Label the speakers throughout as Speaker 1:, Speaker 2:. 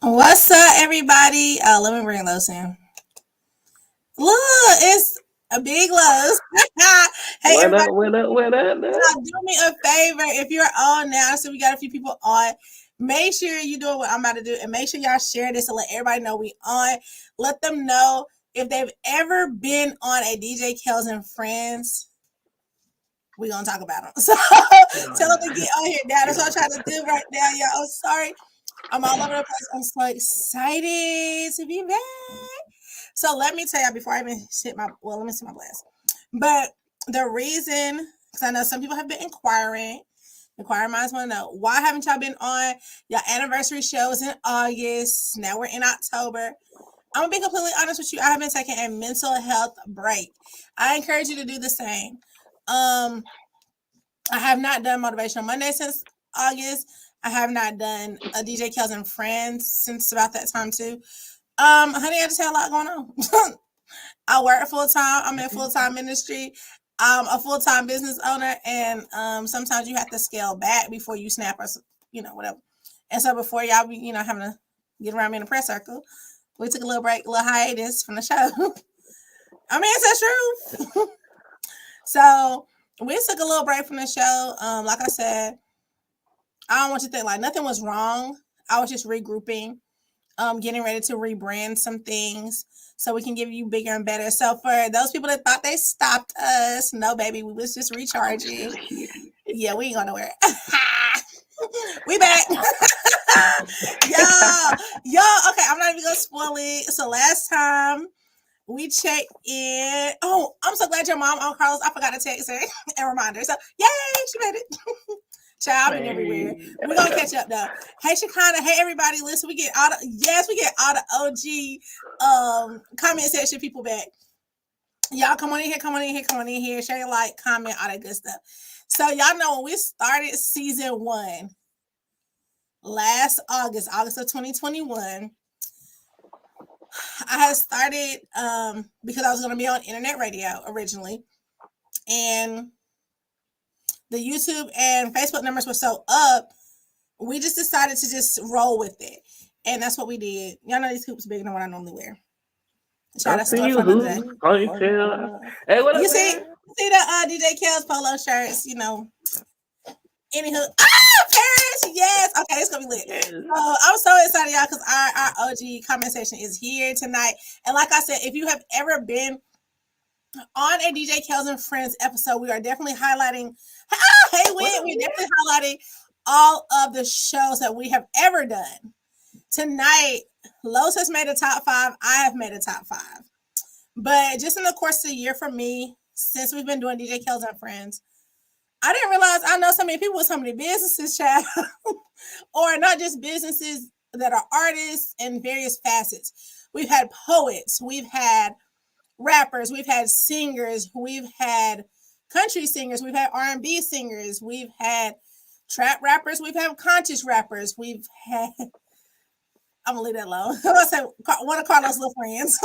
Speaker 1: What's up, everybody? Let me bring Los in. Look, it's a big Los. Hey,
Speaker 2: What
Speaker 1: everybody,
Speaker 2: up? What up? What up?
Speaker 1: do me a favor. If you're on now, so we got a few people on, make sure you doing what I'm about to do, and make sure y'all share this and let everybody know we on. Let them know if they've ever been on a DJ Kels and Friends. We gonna talk about them. So tell them to get on here now. That's what I'm trying to do right now, y'all. I'm sorry. I'm all over the place. I'm so excited to be back. So let me tell y'all before I even hit my let me see my blast. But the reason, because I know some people have been inquiring minds want to know why haven't y'all been on your anniversary shows in August? Now we're in October. I'm gonna be completely honest with you. I have been taking a mental health break. I encourage you to do the same. Um, I have not done Motivational Monday since August. I have not done a DJ Kels and Friends since about that time too. Honey, I just had a lot going on. I work full time. I'm in full time ministry. I'm a full time business owner, and sometimes you have to scale back before you snap or whatever. And so before y'all be having to get around me in a press circle, we took a little break, a little hiatus from the show. I mean, it's the truth. So we took a little break from the show. Like I said, I don't want you to think like nothing was wrong. I was just regrouping, getting ready to rebrand some things so we can give you bigger and better. So for those people that thought they stopped us, no, baby, we was just recharging. Yeah, we ain't going nowhere. We back. y'all. Okay, I'm not even gonna spoil it. So last time we checked in. Oh, I'm so glad your mom on Carlos. I forgot to text her and remind her. So yay, she made it. Child, I've been everywhere. We're gonna catch up though. Hey Shekinah, hey everybody, listen, we get all the OG comment section people back. Y'all come on in here, share your like, comment, all that good stuff. So y'all know when we started season 1 last August of 2021, I had started because I was gonna be on internet radio originally. And the YouTube and Facebook numbers were so up, we just decided to just roll with it. And that's what we did. Y'all know these hoops bigger than what I normally wear. Shout
Speaker 2: I
Speaker 1: out
Speaker 2: see you,
Speaker 1: storefront of the day.
Speaker 2: who? Ponytail. Hey, what
Speaker 1: You
Speaker 2: up,
Speaker 1: see
Speaker 2: man?
Speaker 1: the DJ Kels polo shirts, Anywho, Paris, yes. Okay, it's gonna be lit.
Speaker 2: Yes.
Speaker 1: I'm so excited, y'all, because our OG comment section is here tonight. And like I said, if you have ever been on a DJ Kels and Friends episode, we are definitely highlighting. Hey, we're definitely highlighting all of the shows that we have ever done. Tonight, Los has made a top 5. I have made a top 5. But just in the course of the year for me, since we've been doing DJ Kels and Friends, I didn't realize I know so many people with so many businesses, child, or not just businesses that are artists in various facets. We've had poets, we've had rappers, we've had singers, we've had country singers, we've had R&B singers, we've had trap rappers, we've had conscious rappers, we've had. I'm gonna leave that alone. I'm gonna say one of Carlos' little friends.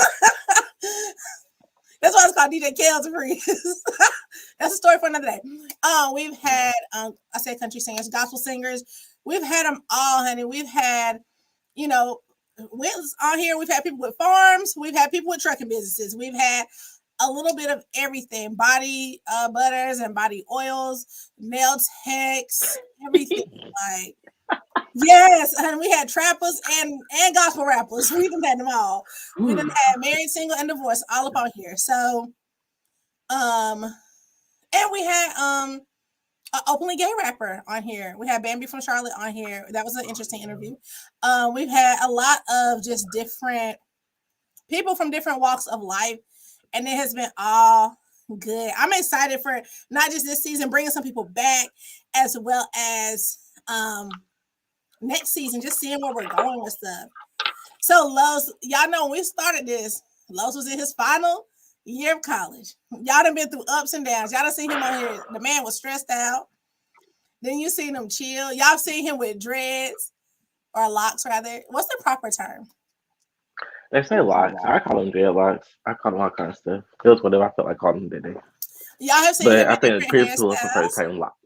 Speaker 1: That's why it's called DJ Kels Friends. That's a story for another day. We've had I said country singers, gospel singers. We've had them all, honey. We've had, you know, on here. We've had people with farms. We've had people with trucking businesses. We've had a little bit of everything: body butters and body oils, nail techs, everything. Like yes, and we had trappers and gospel rappers. We done had them all. We done had married, single, and divorced all up on here. So, and we had an openly gay rapper on here. We had Bambi from Charlotte on here. That was an interesting interview. We've had a lot of just different people from different walks of life, and it has been all good. I'm excited for not just this season, bringing some people back, as well as next season, just seeing where we're going with stuff. So Los, y'all know when we started this, Los was in his final year of college. Y'all done been through ups and downs. Y'all done seen him on here. The man was stressed out. Then you seen him chill. Y'all seen him with dreads or locks rather. What's the proper term?
Speaker 2: They say locks. I call them dreadlocks. I call them all kind of stuff. It was whatever I felt like calling them that day.
Speaker 1: Y'all have seen
Speaker 2: But
Speaker 1: him
Speaker 2: I
Speaker 1: in
Speaker 2: think the
Speaker 1: different
Speaker 2: previous people prefer to
Speaker 1: hairstyles.
Speaker 2: say them locks.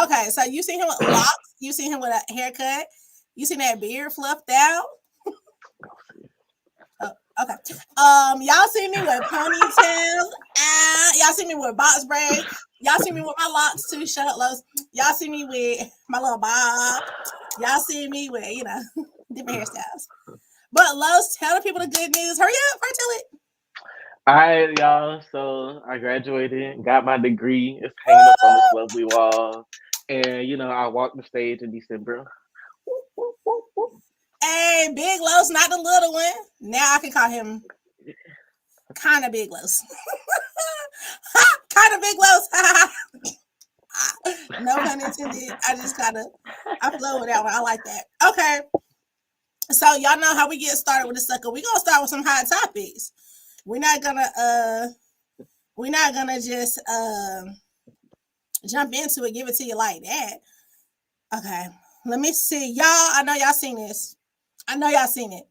Speaker 1: Okay, so you seen him with locks. You seen him with a haircut. You seen that beard fluffed out? Oh, okay. Y'all see me with ponytails. Y'all see me with box braids. Y'all see me with my locks too. Shut up, Los. Y'all see me with my little bob. Y'all see me with different hairstyles. But Los, tell the people the good news. Hurry up, tell it.
Speaker 2: All right, y'all. So I graduated, got my degree. It's hanging up on this lovely wall, and I walked the stage in December.
Speaker 1: Hey, Big Los, not the little one. Now I can call him kind of Big Los. Kind of Big Los. No pun intended. I flow with that one. I like that. Okay. So y'all know how we get started with the sucker. We're gonna start with some hot topics. We're not gonna just jump into it, give it to you like that. Okay. Let me see. Y'all, I know y'all seen this. I know y'all seen it.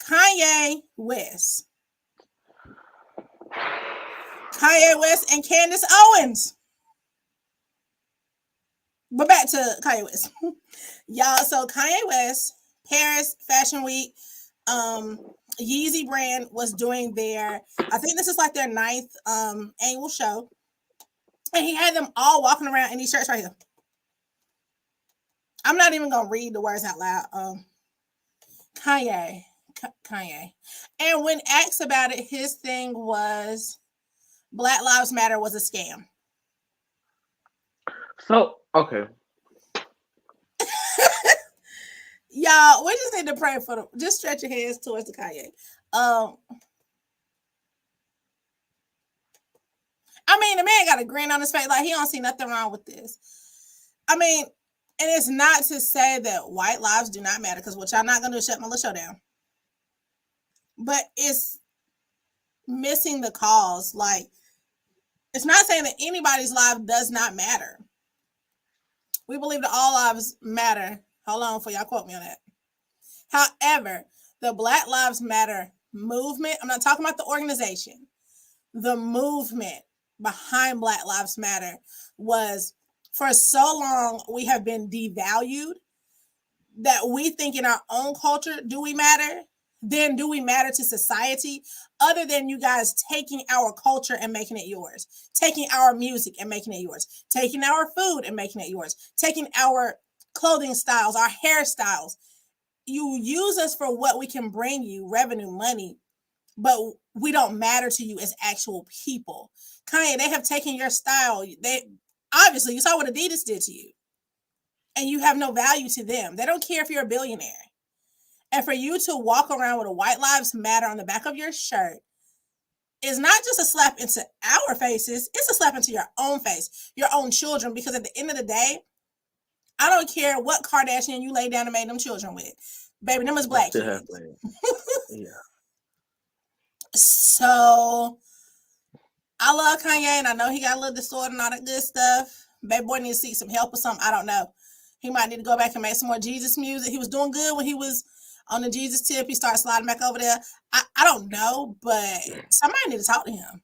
Speaker 1: Kanye West. Kanye West and Candace Owens. But back to Kanye West. Y'all, so Kanye West, Paris Fashion Week, Yeezy brand was doing I think this is like their 9th annual show. And he had them all walking around in these shirts right here. I'm not even gonna read the words out loud. Kanye. And when asked about it, his thing was Black Lives Matter was a scam.
Speaker 2: So, okay.
Speaker 1: Y'all, we just need to pray for them. Just stretch your hands towards the Kanye. I mean, the man got a grin on his face. Like, he don't see nothing wrong with this. I mean, and it's not to say that white lives do not matter, because what y'all not going to do is shut my little show down. But it's missing the cause. Like, it's not saying that anybody's life does not matter. We believe that all lives matter. Hold on for y'all quote me on that. However, the Black Lives Matter movement, I'm not talking about the organization, the movement behind Black Lives Matter was, for so long, we have been devalued that we think in our own culture, do we matter? Then do we matter to society? Other than you guys taking our culture and making it yours, taking our music and making it yours, taking our food and making it yours, taking our clothing styles, our hairstyles. You use us for what we can bring you, revenue, money, but we don't matter to you as actual people. Kanye, they have taken your style. Obviously, you saw what Adidas did to you. And you have no value to them. They don't care if you're a billionaire. And for you to walk around with a White Lives Matter on the back of your shirt is not just a slap into our faces, it's a slap into your own face, your own children, because at the end of the day, I don't care what Kardashian you lay down and made them children with. Baby, them is black kids.
Speaker 2: Yeah.
Speaker 1: So, I love Kanye, and I know he got a little disorder and all that good stuff. Baby boy needs to seek some help or something. I don't know. He might need to go back and make some more Jesus music. He was doing good when he was on the Jesus tip. He started sliding back over there. I don't know, but somebody need to talk to him.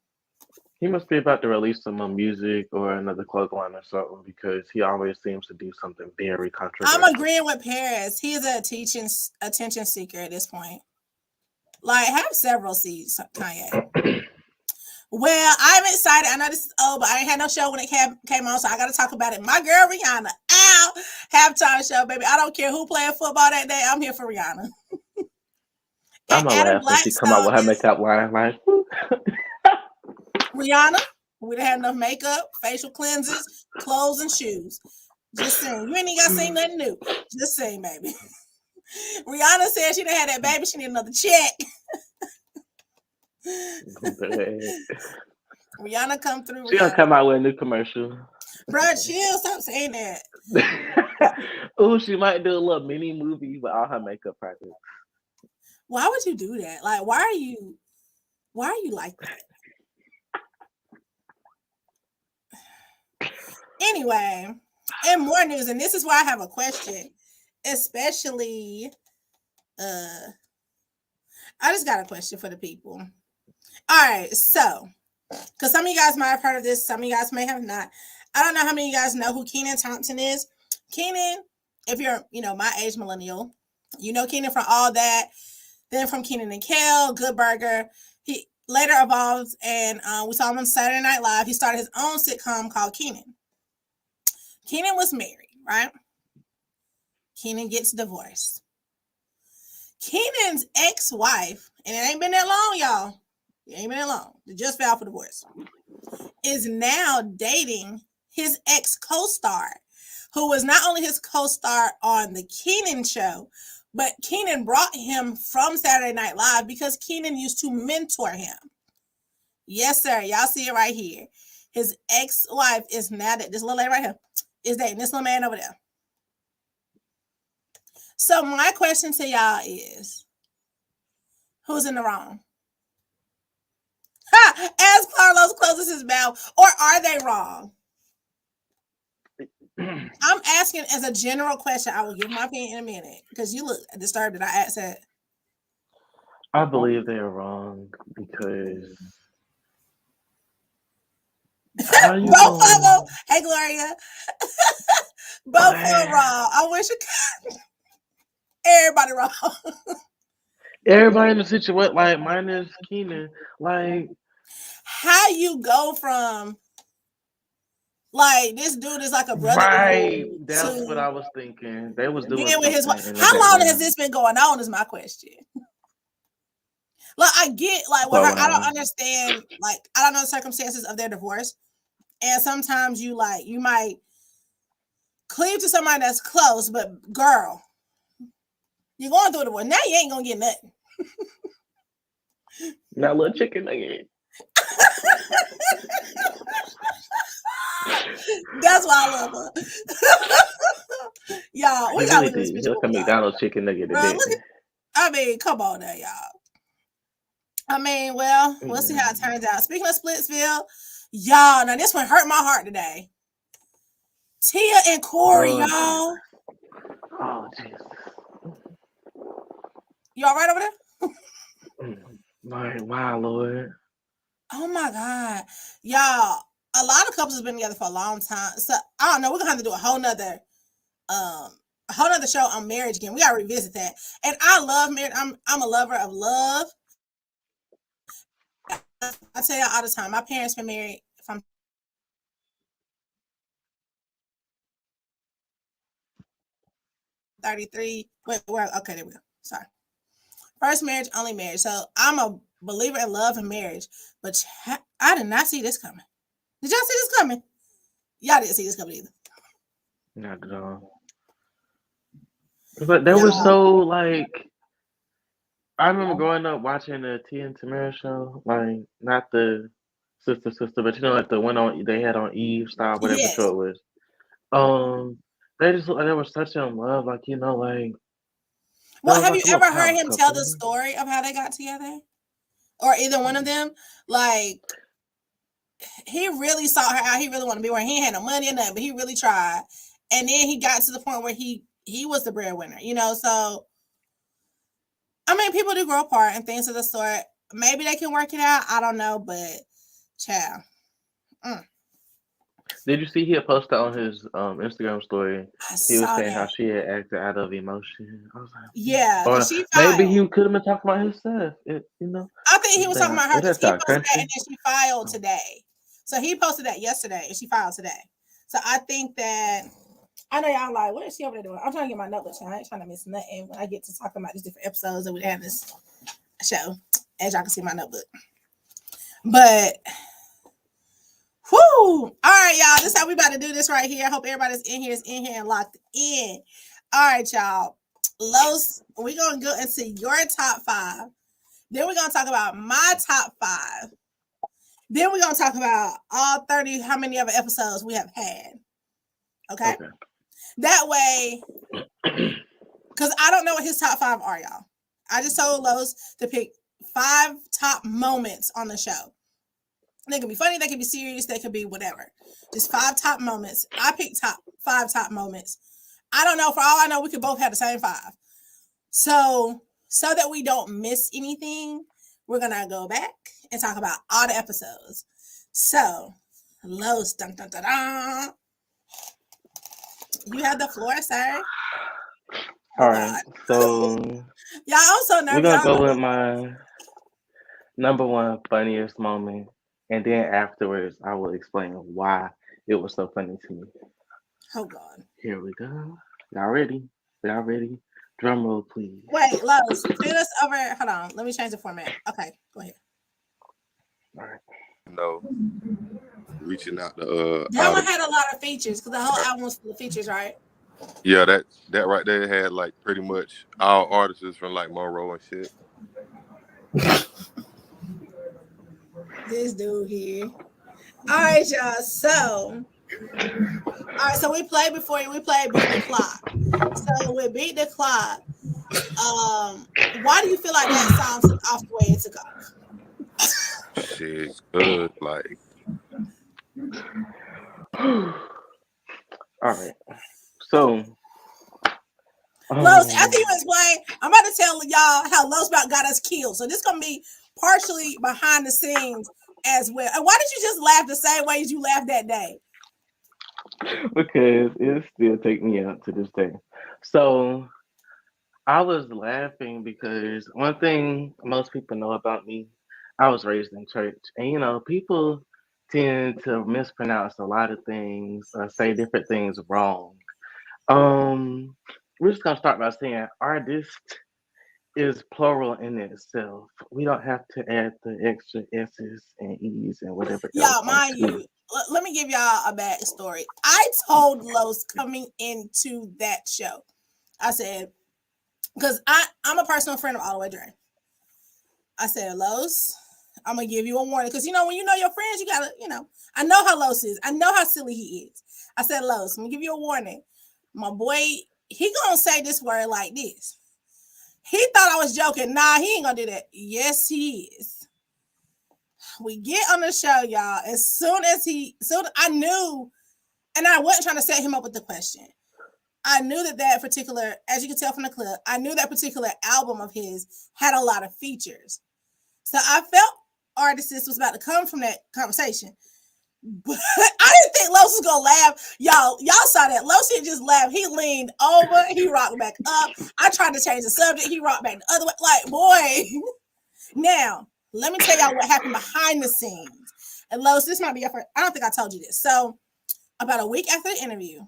Speaker 2: He must be about to release some music or another clothing line or something, because he always seems to do something very controversial.
Speaker 1: I'm agreeing with Paris. He is a attention seeker at this point. Like, have several seats, Kanye. Well, I'm excited. I know this is old, but I ain't had no show when it came on, so I got to talk about it. My girl Rihanna, halftime show, baby. I don't care who playing football that day. I'm here for Rihanna.
Speaker 2: I'm gonna laugh when she come out with her makeup line, like
Speaker 1: Rihanna. We done had enough makeup, facial cleansers, clothes, and shoes. Just saying. You ain't even got to say nothing new. Just saying, baby. Rihanna said she done had that baby. She need another check. Rihanna come through.
Speaker 2: She gonna come out with a new commercial.
Speaker 1: Bro, chill. Stop saying that.
Speaker 2: Oh, she might do a little mini movie with all her makeup practice.
Speaker 1: Why would you do that? Like, why are you like that? Anyway, and more news, and this is why I have a question, especially I just got a question for the people. All right, so because some of you guys might have heard of this, some of you guys may have not. I don't know how many of you guys know who Kenan Thompson is. Kenan if you're, my age millennial, Keenan from All That, then from Keenan and Kel, Good Burger. He later evolved, and we saw him on Saturday Night Live. He started his own sitcom called Keenan. Keenan was married, right? Keenan gets divorced. Keenan's ex-wife, and it ain't been that long, y'all. It ain't been that long. They just filed for divorce. Is now dating his ex co-star, who was not only his co-star on the Keenan show, but Keenan brought him from Saturday Night Live because Keenan used to mentor him. Yes, sir. Y'all see it right here. His ex-wife is now that this little lady right here is dating this little man over there. So my question to y'all is, who's in the wrong? As Carlos closes his mouth, or are they wrong? I'm asking as a general question. I will give my opinion in a minute because you look disturbed that I asked that.
Speaker 2: I believe they're wrong because how you
Speaker 1: both of them.
Speaker 2: going?
Speaker 1: Hey, Gloria. Both of them wrong. I wish it could. Everybody wrong.
Speaker 2: Everybody in the situation, like minus Keenan, like
Speaker 1: how you go from like this dude is like a brother
Speaker 2: right. That's what
Speaker 1: to
Speaker 2: I was thinking. They was doing
Speaker 1: being with his wife.
Speaker 2: something in the
Speaker 1: How long has
Speaker 2: background.
Speaker 1: this been going on? Is my question. Like I get like with her, I don't understand. Like I don't know the circumstances of their divorce, and sometimes you might cleave to somebody that's close, but girl, you're going through a divorce. Now you ain't gonna get nothing.
Speaker 2: That little chicken nugget.
Speaker 1: That's why I love her. Y'all, we gotta look at this picture.
Speaker 2: He'll come McDonald's chicken nugget today.
Speaker 1: I mean, come on now, y'all. I mean, well, we'll see how it turns out. Speaking of Splitsville, y'all, now this one hurt my heart today. Tia and Corey, y'all.
Speaker 2: Oh, Jesus.
Speaker 1: You all right over there?
Speaker 2: Wow, Lord.
Speaker 1: Oh my God. Y'all, a lot of couples have been together for a long time. So I don't know. We're gonna have to do a whole nother show on marriage again. We gotta revisit that. And I love marriage. I'm a lover of love. I tell y'all all the time, my parents been married from 33. Wait, okay, there we go. Sorry. First marriage, only marriage. So I'm a believer in love and marriage, but I did not see this coming. Did y'all see this coming? Y'all didn't see this coming either.
Speaker 2: Not at all. But that was so like. I remember growing up watching the T and Tamara show, like not the sister, but like the one on they had on Eve style, whatever show it was. They just looked like they were such in love, like like.
Speaker 1: Well, have you ever heard him tell the story of how they got together, or either one of them? Like, he really saw her out. He really wanted to be where he had no money or nothing, but he really tried, and then he got to the point where he was the breadwinner, So, I mean, people do grow apart and things of the sort. Maybe they can work it out. I don't know, but child.
Speaker 2: Did you see he had posted on his Instagram story? He was saying how she had acted out of emotion. I was like,
Speaker 1: yeah,
Speaker 2: or
Speaker 1: she
Speaker 2: maybe he could have been talking about himself.
Speaker 1: I think he was talking about her because he posted that and then she filed today. So he posted that yesterday and she filed today. So I think that I know y'all like, what is she over there doing? I'm trying to get my notebook. I ain't trying to miss nothing when I get to talking about these different episodes that we have this show. As y'all can see my notebook. But whoo! All right, y'all. This is how we about to do this right here. I hope everybody's in here and locked in. All right, y'all. Los, we're gonna go into your top 5. Then we're gonna talk about my top 5. Then we're gonna talk about all 30, how many other episodes we have had. Okay. That way, because I don't know what his top 5 are, y'all. I just told Los to pick 5 top moments on the show. They can be funny, they can be serious, they could be whatever. Just 5 top moments. I picked 5 top moments. I don't know. For all I know, we could both have the same 5. So that we don't miss anything, we're gonna go back and talk about all the episodes. So, Los, dun, dun, dun, dun. You have the floor, sir.
Speaker 2: All
Speaker 1: Oh
Speaker 2: right,
Speaker 1: God.
Speaker 2: so
Speaker 1: Y'all, I'm so
Speaker 2: we're
Speaker 1: nervous.
Speaker 2: gonna
Speaker 1: I don't
Speaker 2: go
Speaker 1: know
Speaker 2: with
Speaker 1: what.
Speaker 2: my number one funniest moment, and then afterwards I will explain why it was so funny to me.
Speaker 1: Oh God.
Speaker 2: Here we go. Y'all ready? Y'all ready? Drum roll, please.
Speaker 1: Wait, Lowe's, fit us over. Hold on. Let me change the format. Okay, go ahead.
Speaker 2: All right.
Speaker 3: No, reaching out to
Speaker 1: That
Speaker 3: out
Speaker 1: one
Speaker 3: of
Speaker 1: had a lot of features because the whole album was full of features, right?
Speaker 3: yeah, that right there had like pretty much all artists from like Monroe and shit.
Speaker 1: This dude here. All right, y'all. So we played before you. We played Beat the Clock. So with Beat the Clock, why do you feel like that song took off the way it took off?
Speaker 3: Shit, good. Like
Speaker 2: All right. So,
Speaker 1: Los, after you
Speaker 2: um,
Speaker 1: explain, I'm about to tell y'all how Los about got us killed. So this gonna be partially behind the scenes as well. And why did you just laugh the same way as you laughed that day?
Speaker 2: because it still take me out to this day. So I was laughing because one thing most people know about me, I was raised in church, and people tend to mispronounce a lot of things or say different things wrong. Um, we're just gonna start by saying artist is plural in itself. We don't have to add the extra s's and e's and whatever else
Speaker 1: Y'all, mind
Speaker 2: onto
Speaker 1: you,
Speaker 2: it.
Speaker 1: let me give y'all a backstory. I told Los coming into that show, I said, because I'm a personal friend of All the Way Dre. I said, Los, I'm gonna give you a warning because when you know your friends, you gotta, I know how Los is. I know how silly he is. I said, Los, I'm gonna give you a warning. My boy, he gonna say this word like this. He thought I was joking. Nah, he ain't gonna do that. Yes, he is. We get on the show, y'all. Soon I knew, and I wasn't trying to set him up with the question. I knew that particular, as you can tell from the clip, I knew that particular album of his had a lot of features. So I felt Artist was about to come from that conversation. But I didn't think Los was gonna laugh. Y'all saw that. Los had just laughed. He leaned over, he rocked back up. I tried to change the subject, he rocked back the other way. Like, boy. Now, let me tell y'all what happened behind the scenes. And Los, this might be your first. I don't think I told you this. So, about a week after the interview,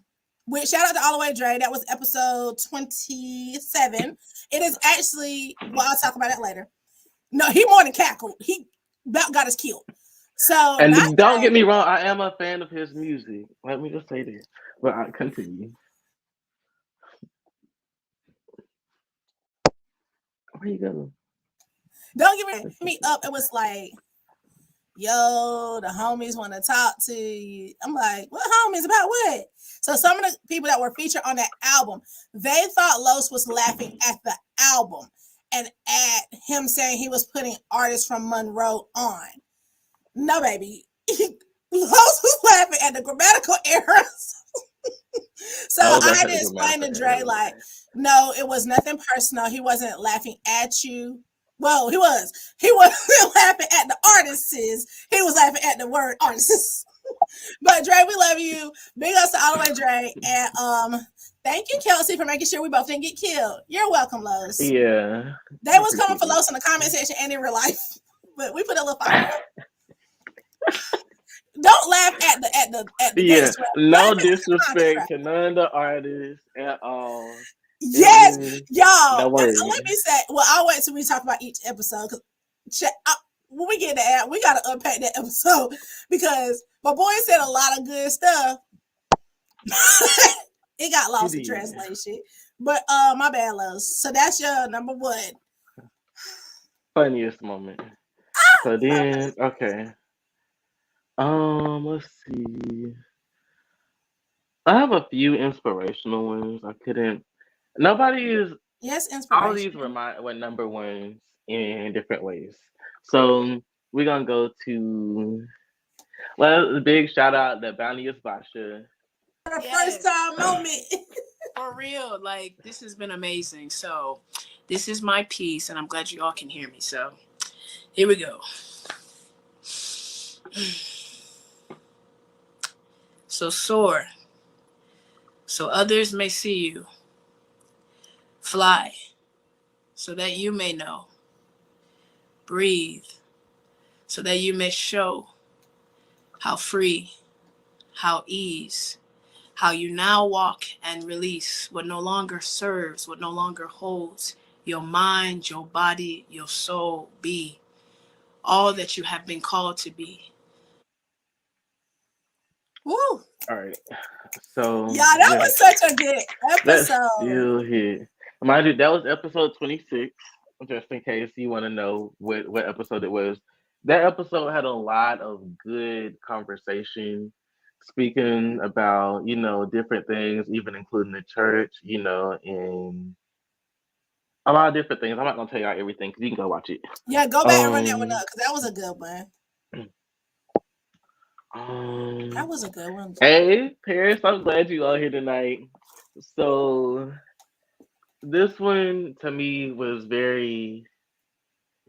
Speaker 1: which shout out to All the Way Dre, that was episode 27. It is actually, well, I'll talk about it later. No, he more than cackled. He about got us killed. So not
Speaker 2: And don't get me wrong, I am a fan of his music. Let me just say this. But I continue. Where you going?
Speaker 1: don't get me up. It was like, yo, the homies want to talk to you. I'm like, what homies about what? So some of the people that were featured on that album, they thought Los was laughing at the album and at him saying he was putting artists from Monroe on. No, baby. Los was laughing at the grammatical errors. So
Speaker 2: I was
Speaker 1: I had
Speaker 2: laughing
Speaker 1: to
Speaker 2: at the
Speaker 1: explain
Speaker 2: grammatical
Speaker 1: to Dre,
Speaker 2: errors.
Speaker 1: like, no, it was nothing personal. He wasn't laughing at you. Well, he was. He wasn't laughing at the artists. He was laughing at the word artists. But Dre, we love you. Big ups to all the way, Dre. And thank you, Kelsey, for making sure we both didn't get killed. You're welcome, Los.
Speaker 2: Yeah,
Speaker 1: They
Speaker 2: I
Speaker 1: was coming
Speaker 2: appreciate
Speaker 1: for
Speaker 2: it.
Speaker 1: Los in the comment section and in real life. But we put a little fire up. Don't laugh at the
Speaker 2: Yeah,
Speaker 1: gangster rap. Laugh
Speaker 2: no
Speaker 1: at the conscious
Speaker 2: disrespect
Speaker 1: rap.
Speaker 2: to none of the artists at all. It
Speaker 1: Yes,
Speaker 2: was
Speaker 1: y'all.
Speaker 2: the
Speaker 1: And
Speaker 2: word.
Speaker 1: let me say, well, I'll wait till we talk about each episode because when we get to that, we got to unpack that episode because my boy said a lot of good stuff. It got
Speaker 2: He
Speaker 1: lost in
Speaker 2: did.
Speaker 1: translation, but my bad, loves. So that's your number one.
Speaker 2: Funniest moment. So then, okay. Let's see. I have a few inspirational ones. I couldn't. Nobody is.
Speaker 1: Yes,
Speaker 2: All these
Speaker 1: inspiration.
Speaker 2: were number ones in different ways. So we're gonna go to. Well, a big shout out to Bounteous Basha.
Speaker 1: The first
Speaker 4: Yes,
Speaker 1: time moment.
Speaker 4: for real. Like, this has been amazing. So, this is my piece, and I'm glad you all can hear me. So, here we go. So, Soar, so others may see you. Fly, so that you may know. Breathe, so that you may show how free, how ease, how you now walk and release what no longer serves, what no longer holds your mind, your body, your soul. Be all that you have been called to be.
Speaker 1: Woo.
Speaker 2: All right. So
Speaker 1: Yeah, that
Speaker 2: yeah,
Speaker 1: was such a good
Speaker 2: that's
Speaker 1: episode.
Speaker 2: still here. Mind you, that was episode 26. Just in case you want to know what episode it was. That episode had a lot of good conversation, speaking about different things, even including the church, and a lot of different things. I'm not gonna tell y'all everything because you can go watch it.
Speaker 1: Yeah, go back and run that one
Speaker 2: Um,
Speaker 1: up because that was a good one. That
Speaker 2: um,
Speaker 1: was a good one.
Speaker 2: hey Paris, I'm glad you all here tonight. So this one to me was very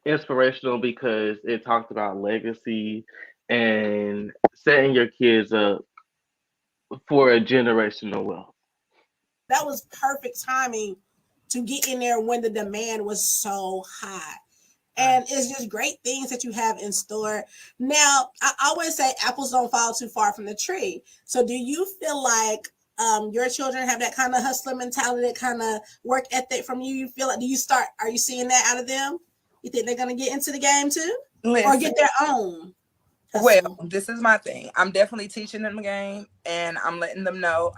Speaker 2: inspirational because it talked about legacy and setting your kids up for a generational wealth.
Speaker 1: That was perfect timing to get in there when the demand was so high. And it's just great things that you have in store. Now, I always say apples don't fall too far from the tree. So, do you feel like your children have that kind of hustler mentality, that kind of work ethic from you? You feel like, are you seeing that out of them? You think they're going to get into the game too? Or
Speaker 5: Listen,
Speaker 1: get their own
Speaker 5: well,
Speaker 1: hustle?
Speaker 5: this is my thing. I'm definitely teaching them the game, and I'm letting them know.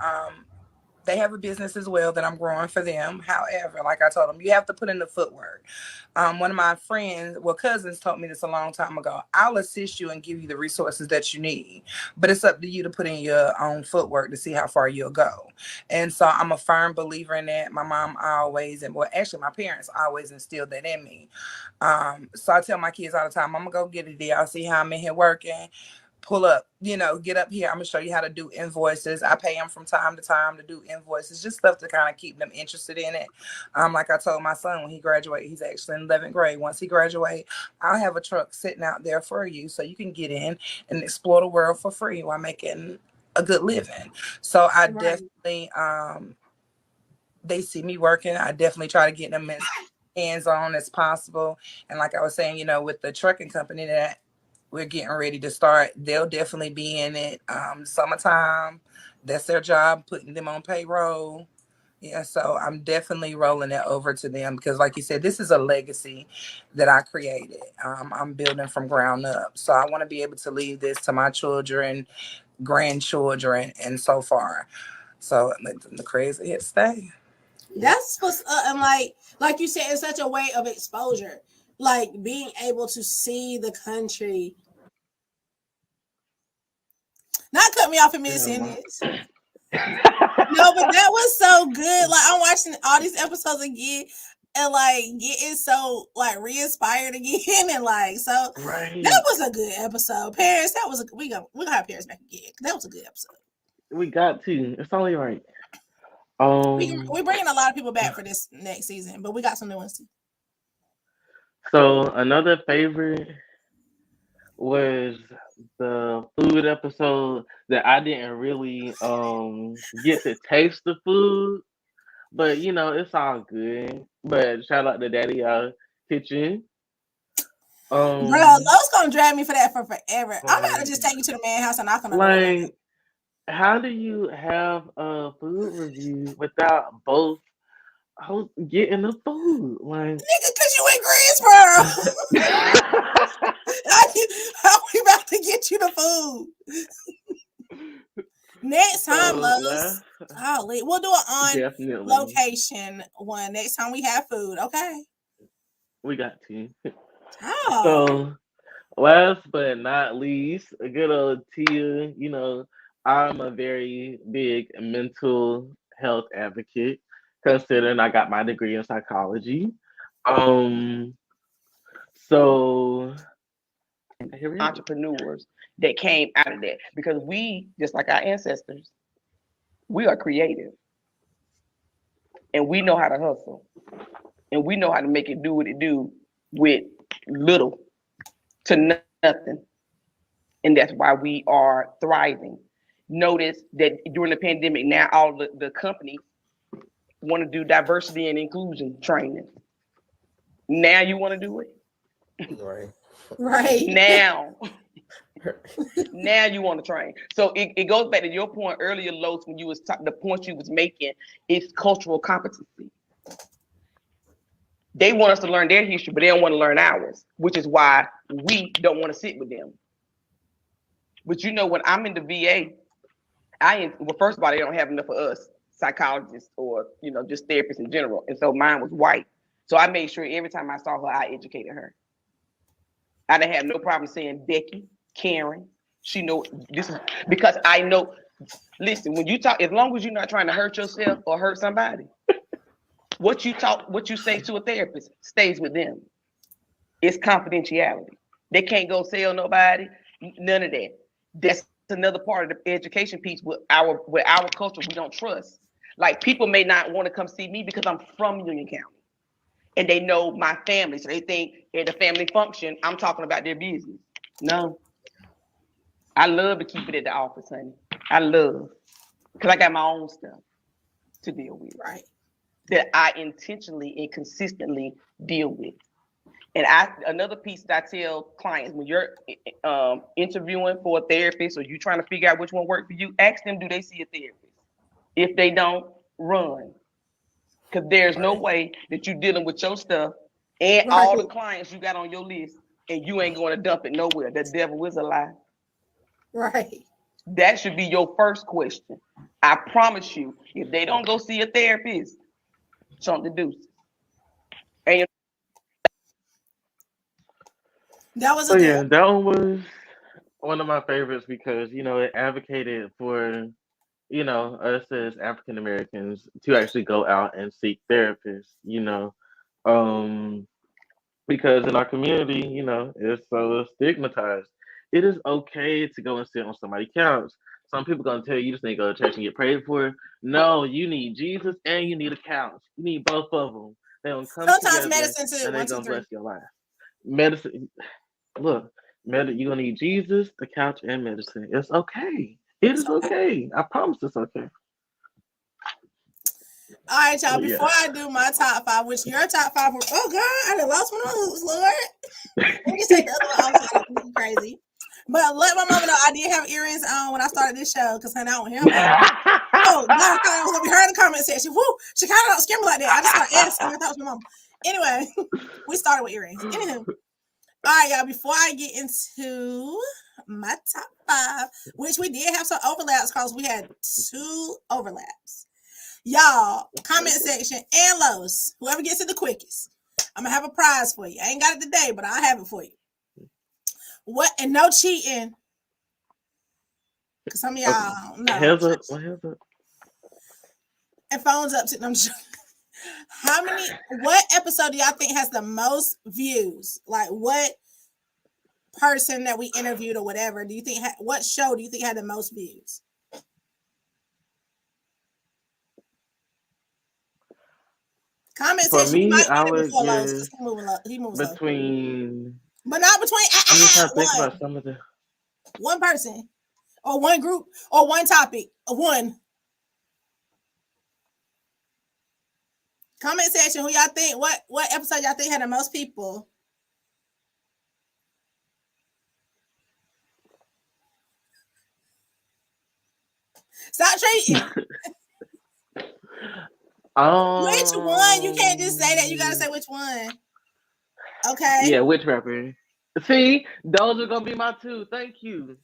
Speaker 5: They have a business as well that I'm growing for them. However, like I told them, you have to put in the footwork. One of my friends, cousins told me this a long time ago. I'll assist you and give you the resources that you need, but it's up to you to put in your own footwork to see how far you'll go. And so I'm a firm believer in that. My mom always, actually my parents always instilled that in me. So I tell my kids all the time, I'm gonna go get it there. I'll see how I'm in here working. Pull up, get up here. I'm gonna show you how to do invoices. I pay them from time to time to do invoices, just stuff to kind of keep them interested in it. Like I told my son when he graduated, he's actually in 11th grade. Once he graduates, I'll have a truck sitting out there for you so you can get in and explore the world for free while making a good living. So I
Speaker 1: Right.
Speaker 5: definitely, they see me working. I definitely try to get them as hands-on as possible. And like I was saying, with the trucking company that we're getting ready to start, they'll definitely be in it. Summertime, that's their job, putting them on payroll. Yeah, so I'm definitely rolling it over to them because, like you said, this is a legacy that I created. I'm building from ground up. So I want to be able to leave this to my children, grandchildren, and so far. So the crazy hit stay.
Speaker 1: That's what's and like you said, it's such a way of exposure, like being able to see the country. Not cut me off in mid
Speaker 2: Yeah,
Speaker 1: sentence. No, but that was so good. Like I'm watching all these episodes again and like getting so like re-inspired again and like so that
Speaker 2: right.
Speaker 1: was a good episode. Paris, that was we gonna have Paris back again. That was a good episode.
Speaker 2: We got to. It's only right.
Speaker 1: We bringing a lot of people back for this next season, but we got some new ones too.
Speaker 2: So another favorite was the food episode that I didn't really get to taste the food, but it's all good. But shout out to Daddy Kitchen.
Speaker 1: Bro,
Speaker 2: Um
Speaker 1: Lowe's gonna drag me for that for forever. I'm about to
Speaker 2: like
Speaker 1: just take you to the man house and knock on the door.
Speaker 2: like how do you have a food review without both hosts getting the food? Like
Speaker 1: Nigga, cause you in Greensboro. How we about to get you the food? Next time,
Speaker 2: so
Speaker 1: Lowe's. Golly, we'll do it on
Speaker 2: definitely
Speaker 1: location one. Next time we have food, okay?
Speaker 2: we got to.
Speaker 1: Oh,
Speaker 2: So last but not least, a good old Tia. I'm a very big mental health advocate, considering I got my degree in psychology. Um, so here we are.
Speaker 6: Entrepreneurs that came out of that because we, just like our ancestors, we are creative and we know how to hustle and we know how to make it do what it do with little to nothing. And that's why we are thriving. noticed that during the pandemic, now all the companies want to do diversity and inclusion training. Now you want to do it?
Speaker 1: Right.
Speaker 6: Now you want to train. So it goes back to your point earlier, Los, when you was the point you was making is cultural competency. They want us to learn their history, but they don't want to learn ours, which is why we don't want to sit with them. But you know, when I'm in the VA, well, first of all, they don't have enough of us psychologists or, you know, just therapists in general. And so mine was white. So I made sure every time I saw her, I educated her. I didn't have no problem saying Becky, Karen. She know this is because I know. Listen, when you talk, as long as you're not trying to hurt yourself or hurt somebody, what you say to a therapist stays with them. It's confidentiality. They can't go tell nobody. None of that. That's another part of the education piece with our culture we don't trust. Like, people may not want to come see me because I'm from Union County and they know my family, so they think at the family function I'm talking about their business. No, I love to keep it at the office, honey. I love, because I got my own stuff to deal with,
Speaker 1: right?
Speaker 6: That I intentionally and consistently deal with. And another piece that I tell clients, when you're interviewing for a therapist or you're trying to figure out which one works for you, ask them, do they see a therapist? If they don't, run. Because there's no way that you're dealing with your stuff and all the clients you got on your list and you ain't going to dump it nowhere. The devil is a lie.
Speaker 1: Right.
Speaker 6: That should be your first question. I promise you, if they don't go see a therapist, something to do. And
Speaker 1: that was
Speaker 2: that one was one of my favorites because, you know, it advocated for, you know, us as African Americans to actually go out and seek therapists, you know, because in our community, you know, it's so stigmatized. It is okay to go and sit on somebody's couch. Some people gonna tell you you just need to go to church and get prayed for. No, you need Jesus and you need a couch. You need both of them. They don't come
Speaker 1: sometimes
Speaker 2: together
Speaker 1: medicine too.
Speaker 2: and they're gonna bless your life. Medicine. Look, you're gonna need Jesus, the couch, and medicine. It's okay. It is okay. I promise it's okay.
Speaker 1: All right, y'all. Before I do my top 5, which your top 5 were, oh God, I done lost one of those, Lord. Let me just take the other one off. So crazy. But let my mama know I did have earrings on when I started this show because I don't hear her. Oh, God, I was over here in the comment section. Woo, she kind of don't scare me like that. I just started asking. I thought it was my mom. Anyway, we started with earrings. Anywho. All right, y'all, before I get into my top 5, which we did have some overlaps because we had 2 overlaps. Y'all, comment section and Lowe's, whoever gets it the quickest, I'm going to have a prize for you. I ain't got it today, but I'll have it for you. What? And no cheating. Because some of y'all know.
Speaker 2: Hands up. Hands up.
Speaker 1: And phones up. What episode do y'all think has the most views? Like, what person that we interviewed or whatever do you think what show do you think had the most views? Comment section.
Speaker 2: For me, I would guess
Speaker 1: he moves
Speaker 2: between.
Speaker 1: But not between.
Speaker 2: I'm just trying to think about some of the.
Speaker 1: One person, or one group, or one topic, or one. Comment section. Who y'all think? What episode y'all think had the most people? Stop treating. Which one? You can't just say that. You gotta say which one. Okay.
Speaker 2: Yeah, which rapper? See, those are gonna be my 2. Thank you.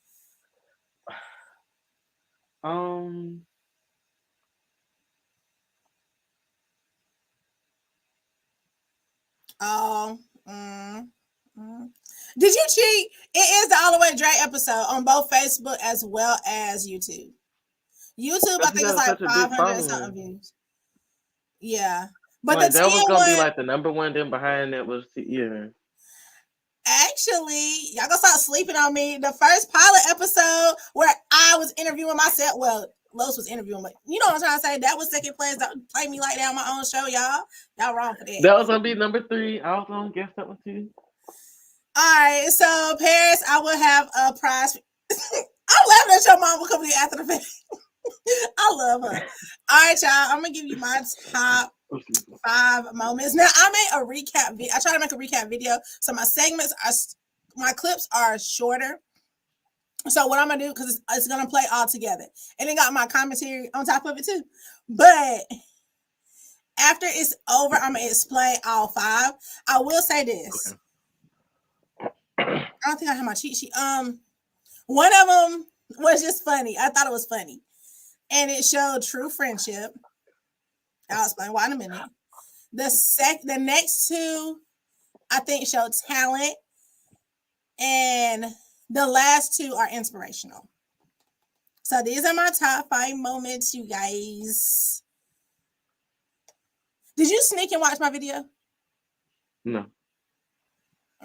Speaker 1: Did you cheat? It is the All the Way Dre episode on both Facebook as well as YouTube. YouTube, I think it's like 500 something views. Yeah, but
Speaker 2: like,
Speaker 1: the
Speaker 2: that was gonna be like the number one. Then behind it was
Speaker 1: Actually, y'all gonna stop sleeping on me. The first pilot episode where I was interviewing myself. Well, Los was interviewing, but you know what I'm trying to say. That was second place. Don't play me like that on my own show, y'all. Y'all wrong for that.
Speaker 2: That was gonna be number 3. I was gonna guess that one too.
Speaker 1: All right, so Paris, I will have a prize. Oh laughing at your mama coming in after the fact. I love her. All right, y'all. I'm gonna give you my top 5 moments. Now I made a recap video. I try to make a recap video, so my clips are shorter. So what I'm gonna do, because it's gonna play all together, and it got my commentary on top of it too. But after it's over, I'm gonna explain all 5. I will say this. I don't think I have my cheat sheet. One of them was just funny. I thought it was funny, and it showed true friendship. I'll explain why in a minute. The next 2, I think, showed talent, and the last 2 are inspirational. So these are my top 5 moments, you guys. Did you sneak and watch my video?
Speaker 2: No.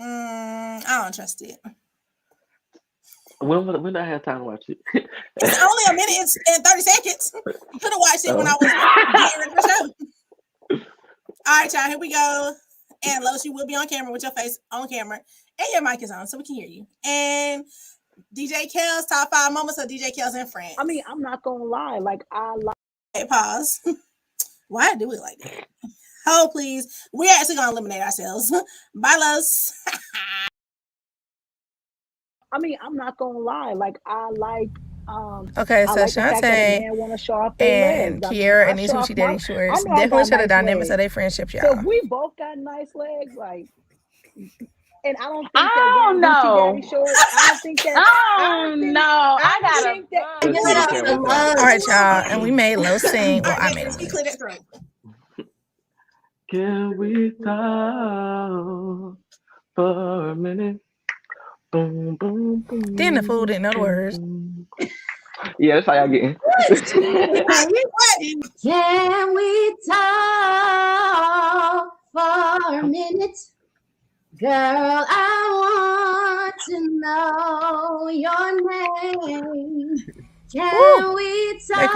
Speaker 1: I don't trust it.
Speaker 2: When did I have time to watch it?
Speaker 1: It's only a minute and 30 seconds. You could have watched it when I was getting ready for the show. All right, y'all, here we go. And Los, you will be on camera with your face on camera. And your mic is on, so we can hear you. And DJ Kels, top 5 moments of DJ Kels and friends.
Speaker 7: I mean, I'm not gonna lie. Like, I like.
Speaker 1: Okay, pause. Why do it like that? Hold, please. We're actually gonna eliminate ourselves. Bye, Los.
Speaker 7: I mean, I'm not gonna lie. Like, I like.
Speaker 1: Okay, so
Speaker 7: I like the fact that a
Speaker 1: Shantae
Speaker 7: man want to show off their
Speaker 1: and
Speaker 7: legs. I mean,
Speaker 1: Kiera
Speaker 7: I
Speaker 1: and these
Speaker 7: show
Speaker 1: who
Speaker 7: off
Speaker 1: she
Speaker 7: my-
Speaker 1: dating shorts
Speaker 7: I know I
Speaker 1: definitely
Speaker 7: got
Speaker 1: show the
Speaker 7: nice
Speaker 1: dynamics
Speaker 7: legs.
Speaker 1: of their friendship,
Speaker 7: So
Speaker 1: y'all.
Speaker 7: if we both got nice legs, like, and I don't think
Speaker 6: I
Speaker 7: that
Speaker 6: don't
Speaker 7: wearing Gucci
Speaker 6: know.
Speaker 7: Daddy shorts. I don't think that.
Speaker 6: I don't know. I got
Speaker 7: think that.
Speaker 2: Let's see the camera
Speaker 1: All
Speaker 2: time.
Speaker 1: right, y'all, and we made Los sing. Well,
Speaker 7: All
Speaker 1: I
Speaker 7: right,
Speaker 1: made him
Speaker 7: let's
Speaker 1: sing.
Speaker 7: clear that throat.
Speaker 2: Can we talk for a minute? Boom, boom, boom.
Speaker 1: Then the fool didn't know the words.
Speaker 2: Yeah, that's how y'all getting.
Speaker 8: Can we talk for a minute? Girl, I want to know your name. Can we talk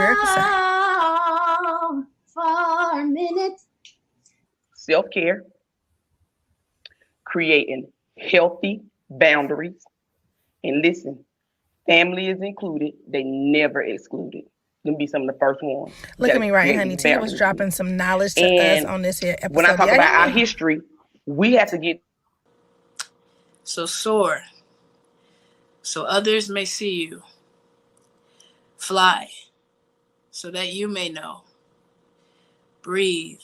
Speaker 8: for a minute?
Speaker 6: Self-care, creating healthy boundaries, and listen, family is included. They never excluded. Them be some of the first ones.
Speaker 1: Look at me, right,
Speaker 6: create
Speaker 1: honey.
Speaker 6: these
Speaker 1: Tia was
Speaker 6: boundaries.
Speaker 1: dropping some knowledge to
Speaker 6: And
Speaker 1: us on this here episode.
Speaker 6: when I talk
Speaker 1: Y'all
Speaker 6: about
Speaker 1: hear
Speaker 6: our
Speaker 1: me?
Speaker 6: history, we have to get.
Speaker 4: So soar, so others may see you. Fly, so that you may know. Breathe,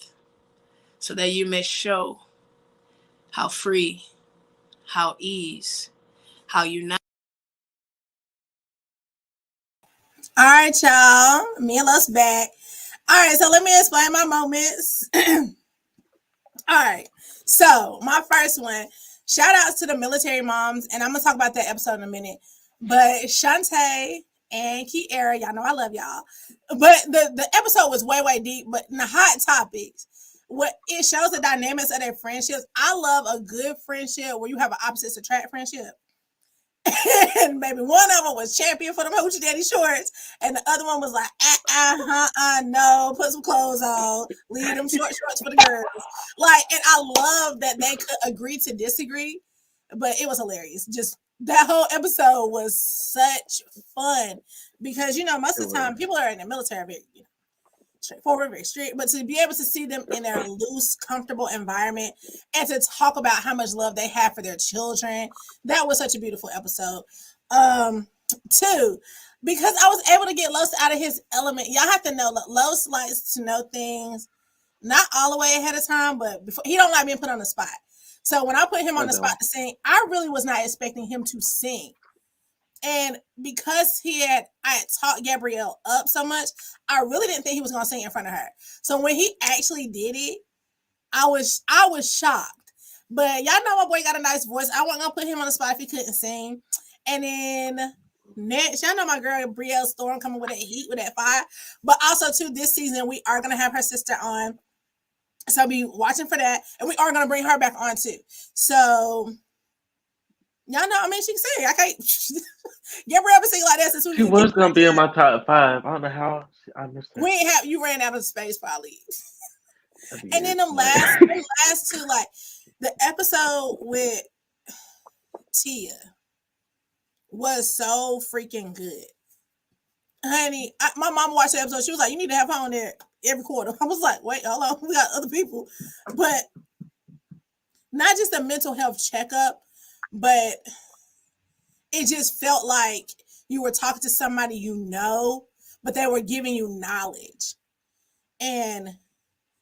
Speaker 4: so that you may show how free, how ease, how unite.
Speaker 1: All right, y'all. Me and Los back. All right, so let me explain my moments. All right, so my first one, shout outs to the military moms, and I'm gonna talk about that episode in a minute. But Shantae and Kiera, y'all know I love y'all. But the episode was way deep, but in the hot topics, what it shows the dynamics of their friendships. I love a good friendship where you have an opposites attract friendship. And maybe one of them was champion for the hoochie daddy shorts, and the other one was like, no, put some clothes on, leave them short shorts for the girls. Like, and I love that they could agree to disagree, but it was hilarious. Just that whole episode was such fun because most of the time people are in the military very straightforward, very strict, but to be able to see them in their loose, comfortable environment and to talk about how much love they have for their children, that was such a beautiful episode. 2, because I was able to get Los out of his element. Y'all have to know Los likes to know things not all the way ahead of time, but before, he don't like being put on the spot. So when I put him on the spot to sing, I really was not expecting him to sing. And because I had taught Gabrielle up so much, I really didn't think he was gonna sing in front of her. So when he actually did it, I was shocked. But y'all know my boy got a nice voice. I wasn't gonna put him on the spot if he couldn't sing. And then next, y'all know my girl Brielle Storm coming with that heat, with that fire. But also too, this season we are gonna have her sister on. So I'll be watching for that. And we are gonna bring her back on too. So y'all know, I mean, she can sing. I can't get her up and sing like that since
Speaker 2: She was gonna be in my top 5. I don't know how I missed that.
Speaker 1: You ran out of space probably. And then the last 2, like the episode with Tia, was so freaking good. Honey, my mom watched the episode. She was like, "You need to have her on there every quarter." I was like, "Wait, hold on, we got other people," but not just a mental health checkup, but it just felt like you were talking to somebody you know, but they were giving you knowledge. And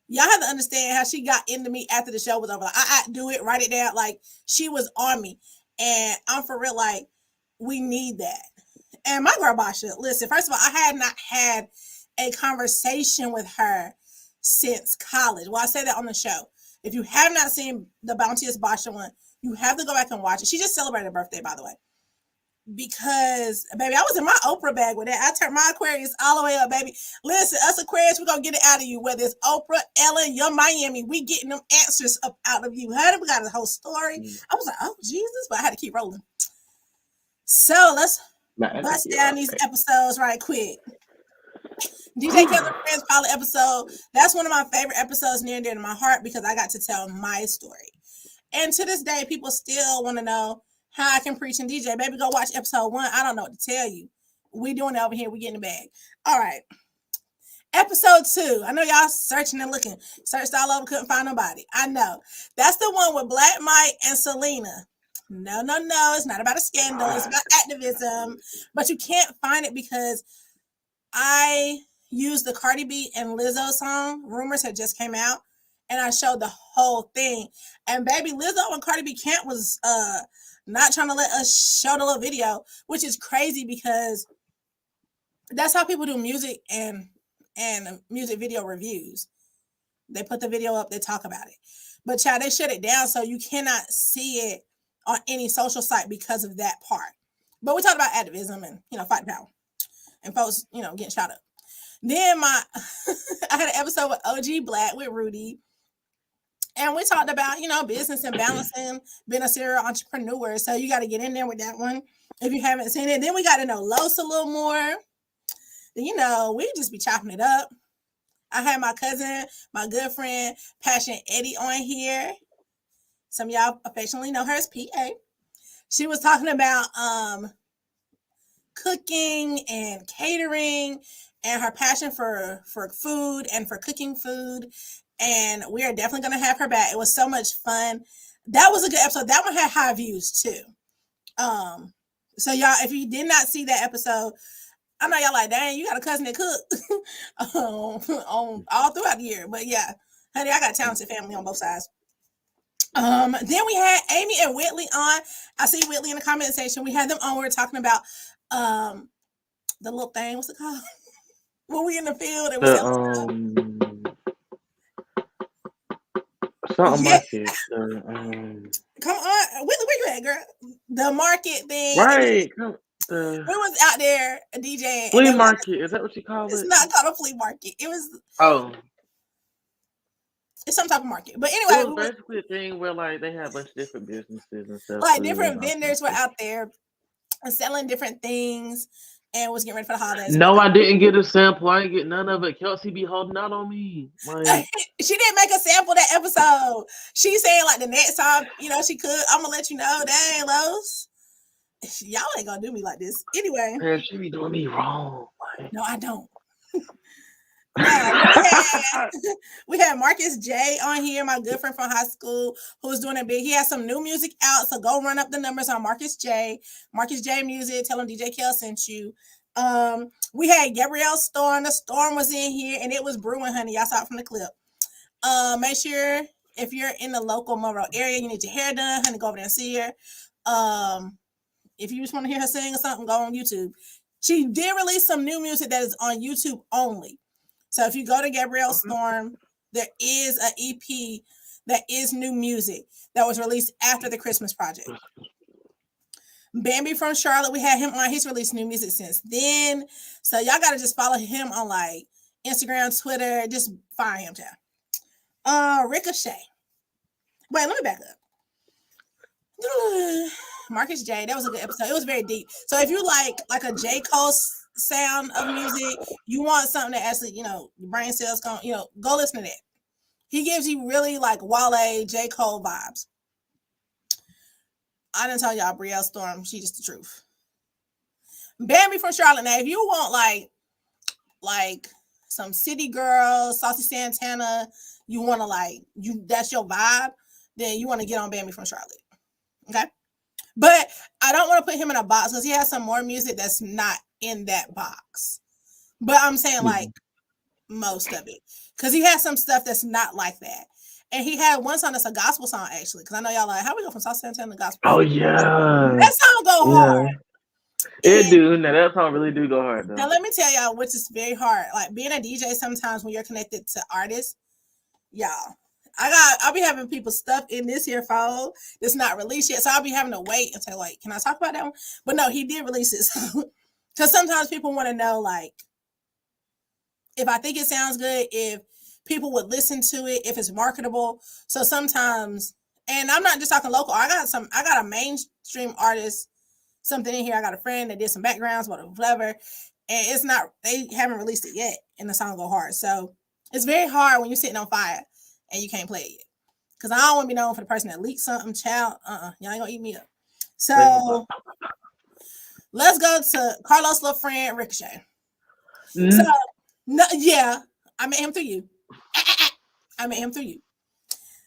Speaker 1: y'all have to understand how she got into me after the show was over. Like, I do it, write it down. Like, she was on me. And I'm for real, like, we need that. And my girl Basha, listen, first of all, I had not had a conversation with her since college. Well, I say that on the show. If you have not seen the Bounteous Basha one, you have to go back and watch it. She just celebrated her birthday, by the way. Because, baby, I was in my Oprah bag with that. I turned my Aquarius all the way up, baby. Listen, us Aquarius, we're going to get it out of you. Whether it's Oprah, Ellen, Young Miami, we getting them answers up out of you. Honey, we got a whole story. I was like, oh, Jesus, but I had to keep rolling. So let's bust down these episodes right quick. DJ Kels and Friends pilot episode. That's one of my favorite episodes, near and dear to my heart, because I got to tell my story. And to this day, people still want to know how I can preach and DJ. Baby, go watch episode 1. I don't know what to tell you. We doing it over here. We getting the bag. All right. Episode 2. I know y'all searching and looking. Searched all over, couldn't find nobody. I know. That's the one with Black Mike and Selena. No. It's not about a scandal. It's about activism. But you can't find it because I used the Cardi B and Lizzo song. Rumors had just came out. And I showed the whole thing. And baby, Lizzo and Cardi B Camp was not trying to let us show the little video, which is crazy because that's how people do music and music video reviews. They put the video up, they talk about it. But child, they shut it down so you cannot see it on any social site because of that part. But we talked about activism and, fighting power and folks, getting shot up. Then I had an episode with OG Black with Rudy. And we talked about, business and balancing, being a serial entrepreneur. So you got to get in there with that one if you haven't seen it. Then we got to know Los a little more. Then, we just be chopping it up. I had my cousin, my good friend, Passion Eddie on here. Some of y'all affectionately know her as PA. She was talking about cooking and catering and her passion for food and for cooking food. And we are definitely going to have her back. It was so much fun. That was a good episode. That one had high views too. So y'all, if you did not see that episode, I know y'all like, dang, you got a cousin that cook on all throughout the year. But yeah, honey, I got a talented family on both sides. Then we had Amy and Whitley on. I see Whitley in the comment section. We had them on. We were talking about the little thing. What's it called? When we in the field and we selling stuff.
Speaker 2: Something market.
Speaker 1: Come on, Whitley, where you at, girl? The market thing.
Speaker 2: Right.
Speaker 1: We was out there DJing.
Speaker 2: Flea market. Is that what you call it?
Speaker 1: It's not called a flea market. It was.
Speaker 2: Oh.
Speaker 1: It's some type of market. But anyway.
Speaker 2: It was basically a thing where they had a bunch of different businesses and stuff.
Speaker 1: Like different vendors were out there and selling different things. And was getting ready for the holidays.
Speaker 2: No, I didn't get a sample. I didn't get none of it. Kelsey be holding out on me.
Speaker 1: She didn't make a sample that episode. She's saying the next time, she could. I'm gonna let you know. Dang, Los. Y'all ain't gonna do me like this. Anyway.
Speaker 2: Man, she be doing me wrong.
Speaker 1: No, I don't. We had Marcus J on here, my good friend from high school, who's doing it big. He has some new music out, so go run up the numbers on Marcus J Music. Tell him DJ Kels sent you. We had Gabrielle Storm. The storm was in here, and it was brewing, honey. Y'all saw it from the clip. Make sure if you're in the local Monroe area, you need your hair done, honey, go over there and see her. If you just want to hear her sing or something, go on YouTube. She did release some new music that is on YouTube only. So if you go to Gabrielle Storm, there is an EP that is new music that was released after the Christmas project. Bambi from Charlotte, we had him on. He's released new music since then. So y'all got to just follow him on Instagram, Twitter. Just find him, child. Ricochet. Wait, let me back up. Marcus J, that was a good episode. It was very deep. So if you like a J. Cole sound of music, you want something that actually, your brain cells go listen to that. He gives you really Wale, J. Cole vibes. I didn't tell y'all Brielle Storm, she just the truth. Bambi from Charlotte. Now, if you want like some city girls, Saucy Santana, you want to that's your vibe, then you want to get on Bambi from Charlotte. Okay. But I don't want to put him in a box because he has some more music that's not in that box. But I'm saying like most of it. Because he has some stuff that's not like that. And he had one song that's a gospel song actually. Because I know y'all like, how we go from Saucy Santana to gospel?
Speaker 2: Oh yeah.
Speaker 1: That song go hard.
Speaker 2: It do. Now that song really do go hard though.
Speaker 1: Now let me tell y'all, which is very hard. Like being a DJ, sometimes when you're connected to artists, y'all, I'll be having people stuff in this here phone that's not released yet. So I'll be having to wait and say, like, can I talk about that one? But no, he did release it. Because sometimes people want to know, like, if I think it sounds good, if people would listen to it, if it's marketable. So sometimes, and I'm not just talking local. I got a mainstream artist, something in here. I got a friend that did some backgrounds, whatever. And it's not, they haven't released it yet, and the song go hard. So it's very hard when you're sitting on fire and you can't play it. Because I don't want to be known for the person that leaked something, child. Y'all ain't gonna eat me up. So let's go to Carlos' little friend, Ricochet. So, no, yeah, I met him through you.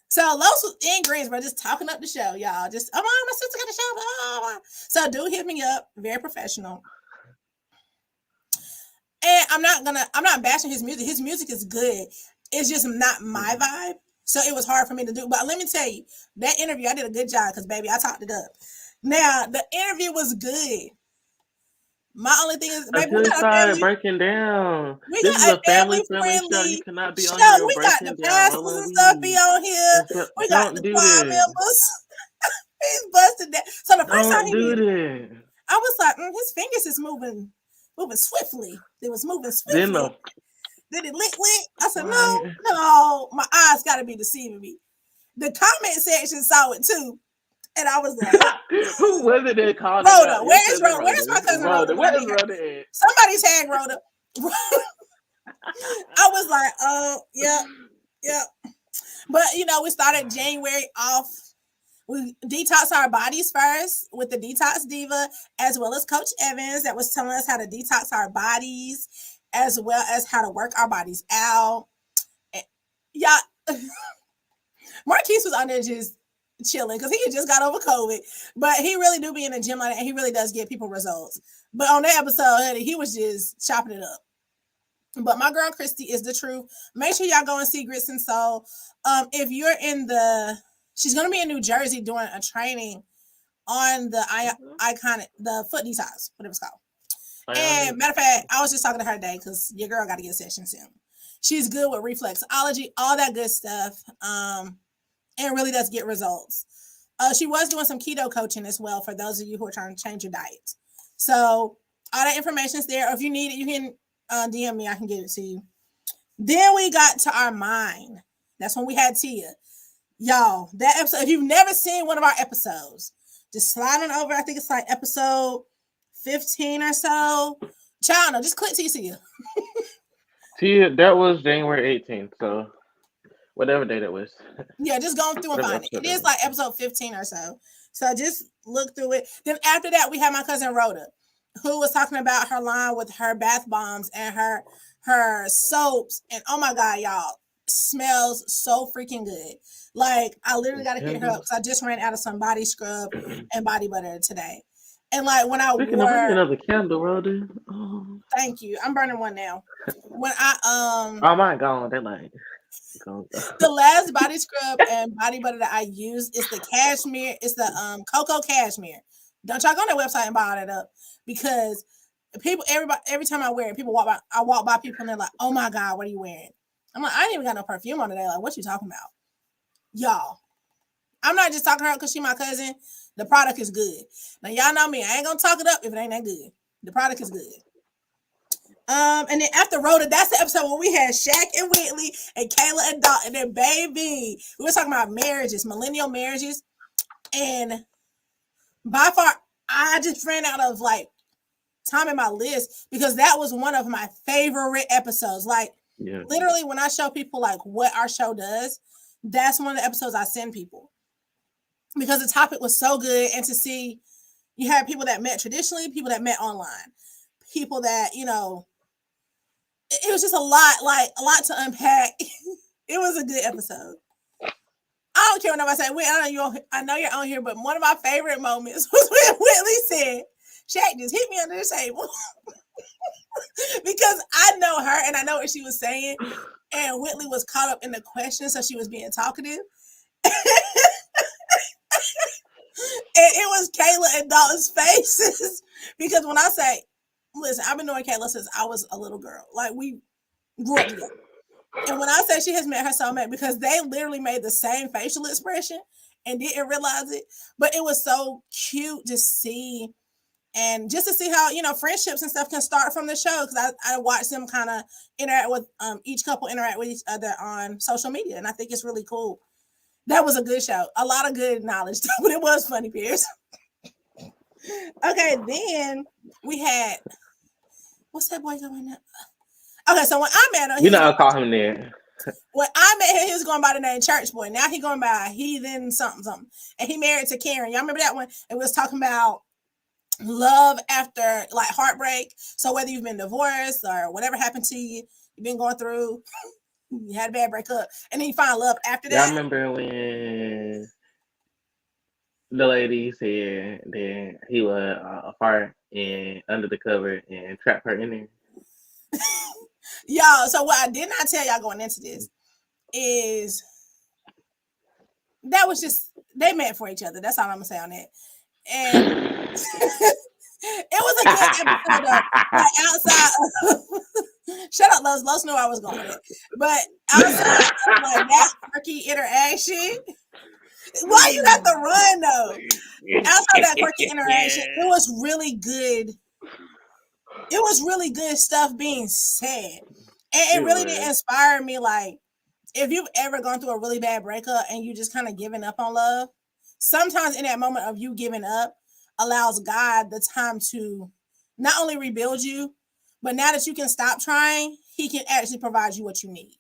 Speaker 1: So Los was in Greensboro just talking up the show, y'all. Just, oh, my sister got the show. Oh. So dude hit me up, very professional. And I'm not bashing his music. His music is good. It's just not my vibe. So it was hard for me to do. But let me tell you, that interview, I did a good job because, baby, I talked it up. Now, the interview was good. My only thing is, baby,
Speaker 2: until it started breaking down.
Speaker 1: This is a family friendly
Speaker 2: show. You cannot be
Speaker 1: show.
Speaker 2: on here
Speaker 1: We got the
Speaker 2: breaking down.
Speaker 1: pastors and stuff be on here. We got the choir members. He's busted that. So the first time he did it, I was like, his fingers is moving swiftly. It was moving swiftly. Then it lit. I said, no, my eyes got to be deceiving me. The comment section saw it too. And I was like,
Speaker 2: who was it that called
Speaker 1: Rhoda? Where is Rhoda? Where's my cousin Rhoda?
Speaker 2: Where is Rhoda?
Speaker 1: Somebody tag Rhoda. I was like, oh, yeah. But, we started January off. We detox our bodies first with the Detox Diva, as well as Coach Evans that was telling us how to detox our bodies, as well as how to work our bodies out. Yeah. Marquise was on there just chilling because he had just got over COVID, but he really do be in the gym like that, and he really does get people results. But on that episode, he was just chopping it up. But my girl Christy is the truth. Make sure y'all go and see Grits and Soul. If you're she's gonna be in New Jersey doing a training on the iconic, the foot detox, whatever it's called. And matter of fact, I was just talking to her today because your girl got to get a session soon. She's good with reflexology, all that good stuff. And really does get results. She was doing some keto coaching as well for those of you who are trying to change your diet. So all that information is there. Or if you need it, you can DM me. I can get it to you. Then we got to our mind. That's when we had Tia. Y'all, that episode, if you've never seen one of our episodes, just slide on over. I think it's like episode 15 or so. Child, no, just click till you see you.
Speaker 2: Tia, that was January 18th, so whatever day that was.
Speaker 1: Yeah, just going through and find it. It is like episode 15 or so. So just look through it. Then after that, we had my cousin Rhoda, who was talking about her line with her bath bombs and her soaps. And oh my God, y'all, smells so freaking good. Like, I literally got to hit her up because I just ran out of some body scrub and body butter today. And like when I
Speaker 2: Speaking of another candle, Rhoda.
Speaker 1: Oh. Thank you. I'm burning one now. When I
Speaker 2: oh my God, that like.
Speaker 1: The last body scrub and body butter that I use is the cashmere. It's the cocoa cashmere. Don't y'all go on their website and buy all that up because every time I wear it, people I walk by people and they're like, "Oh my God, what are you wearing?" I'm like, I ain't even got no perfume on today. Like, what you talking about, y'all? I'm not just talking to her because she's my cousin. The product is good. Now y'all know me. I ain't gonna talk it up if it ain't that good. The product is good. And then after Rhoda, that's the episode where we had Shaq and Whitley and Kayla and Dalton. And then baby, we were talking about marriages, millennial marriages. And by far, I just ran out of like time in my list because that was one of my favorite episodes. Like literally when I show people like what our show does, that's one of the episodes I send people because the topic was so good. And to see You had people that met traditionally, people that met online, people that, you know, it was just a lot to unpack. It was a good episode. I don't care what nobody say. I know you're on here, but one of my favorite moments was when Whitley said, Shaq, just hit me under the table. Because I know her and I know what she was saying. And Whitley was caught up in the question, so she was being talkative. And it was Kayla and Dalton's faces. Because when I say, listen, I've been knowing Kayla since I was a little girl. Like, we grew up together. And when I say she has met her soulmate, because they literally made the same facial expression and didn't realize it. But it was so cute to see. And just to see how, you know, friendships and stuff can start from the show. Because I watched them kind of interact with, each couple interact with each other on social media. And I think it's really cool. That was a good show. A lot of good knowledge, but it was funny, Pierce. Okay, then we had, what's that boy going now? Okay, so when I met him,
Speaker 2: You know, I'll call him there.
Speaker 1: When I met him, he was going by the name Church Boy. Now he going by Heathen something. And he married to Karen. Y'all remember that one? And we was talking about love after like heartbreak. So whether you've been divorced or whatever happened to you, you've been going through, you had a bad breakup, and then you find love after that.
Speaker 2: Y'all remember when the lady said that he would fart and under the cover and trap her in there?
Speaker 1: Y'all, so what I did not tell y'all going into this is that was just, they meant for each other. That's all I'm gonna say on that. And it was a good episode though. Like outside of, shut up, Los knew I was going with it. But outside of like that quirky interaction, why you got to run though? Outside of that quirky interaction, it was really good. It was really good stuff being said. And it really did inspire me. Like, if you've ever gone through a really bad breakup and you just kind of giving up on love, sometimes in that moment of you giving up allows God the time to not only rebuild you, but now that you can stop trying, he can actually provide you what you need.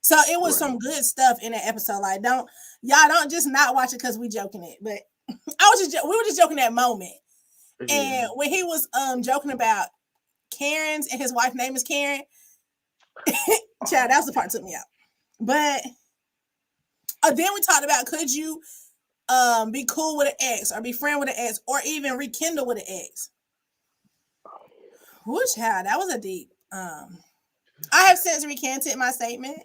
Speaker 1: So it was some good stuff in that episode. Like, y'all don't just not watch it because we joking it, but we were just joking that moment. Mm-hmm. And when he was joking about Karen's and his wife's name is Karen, child, that was the part that took me out. But then we talked about, could you be cool with an ex or be friend with an ex or even rekindle with an ex? Whoo, child, that was a deep. I have since recanted my statement.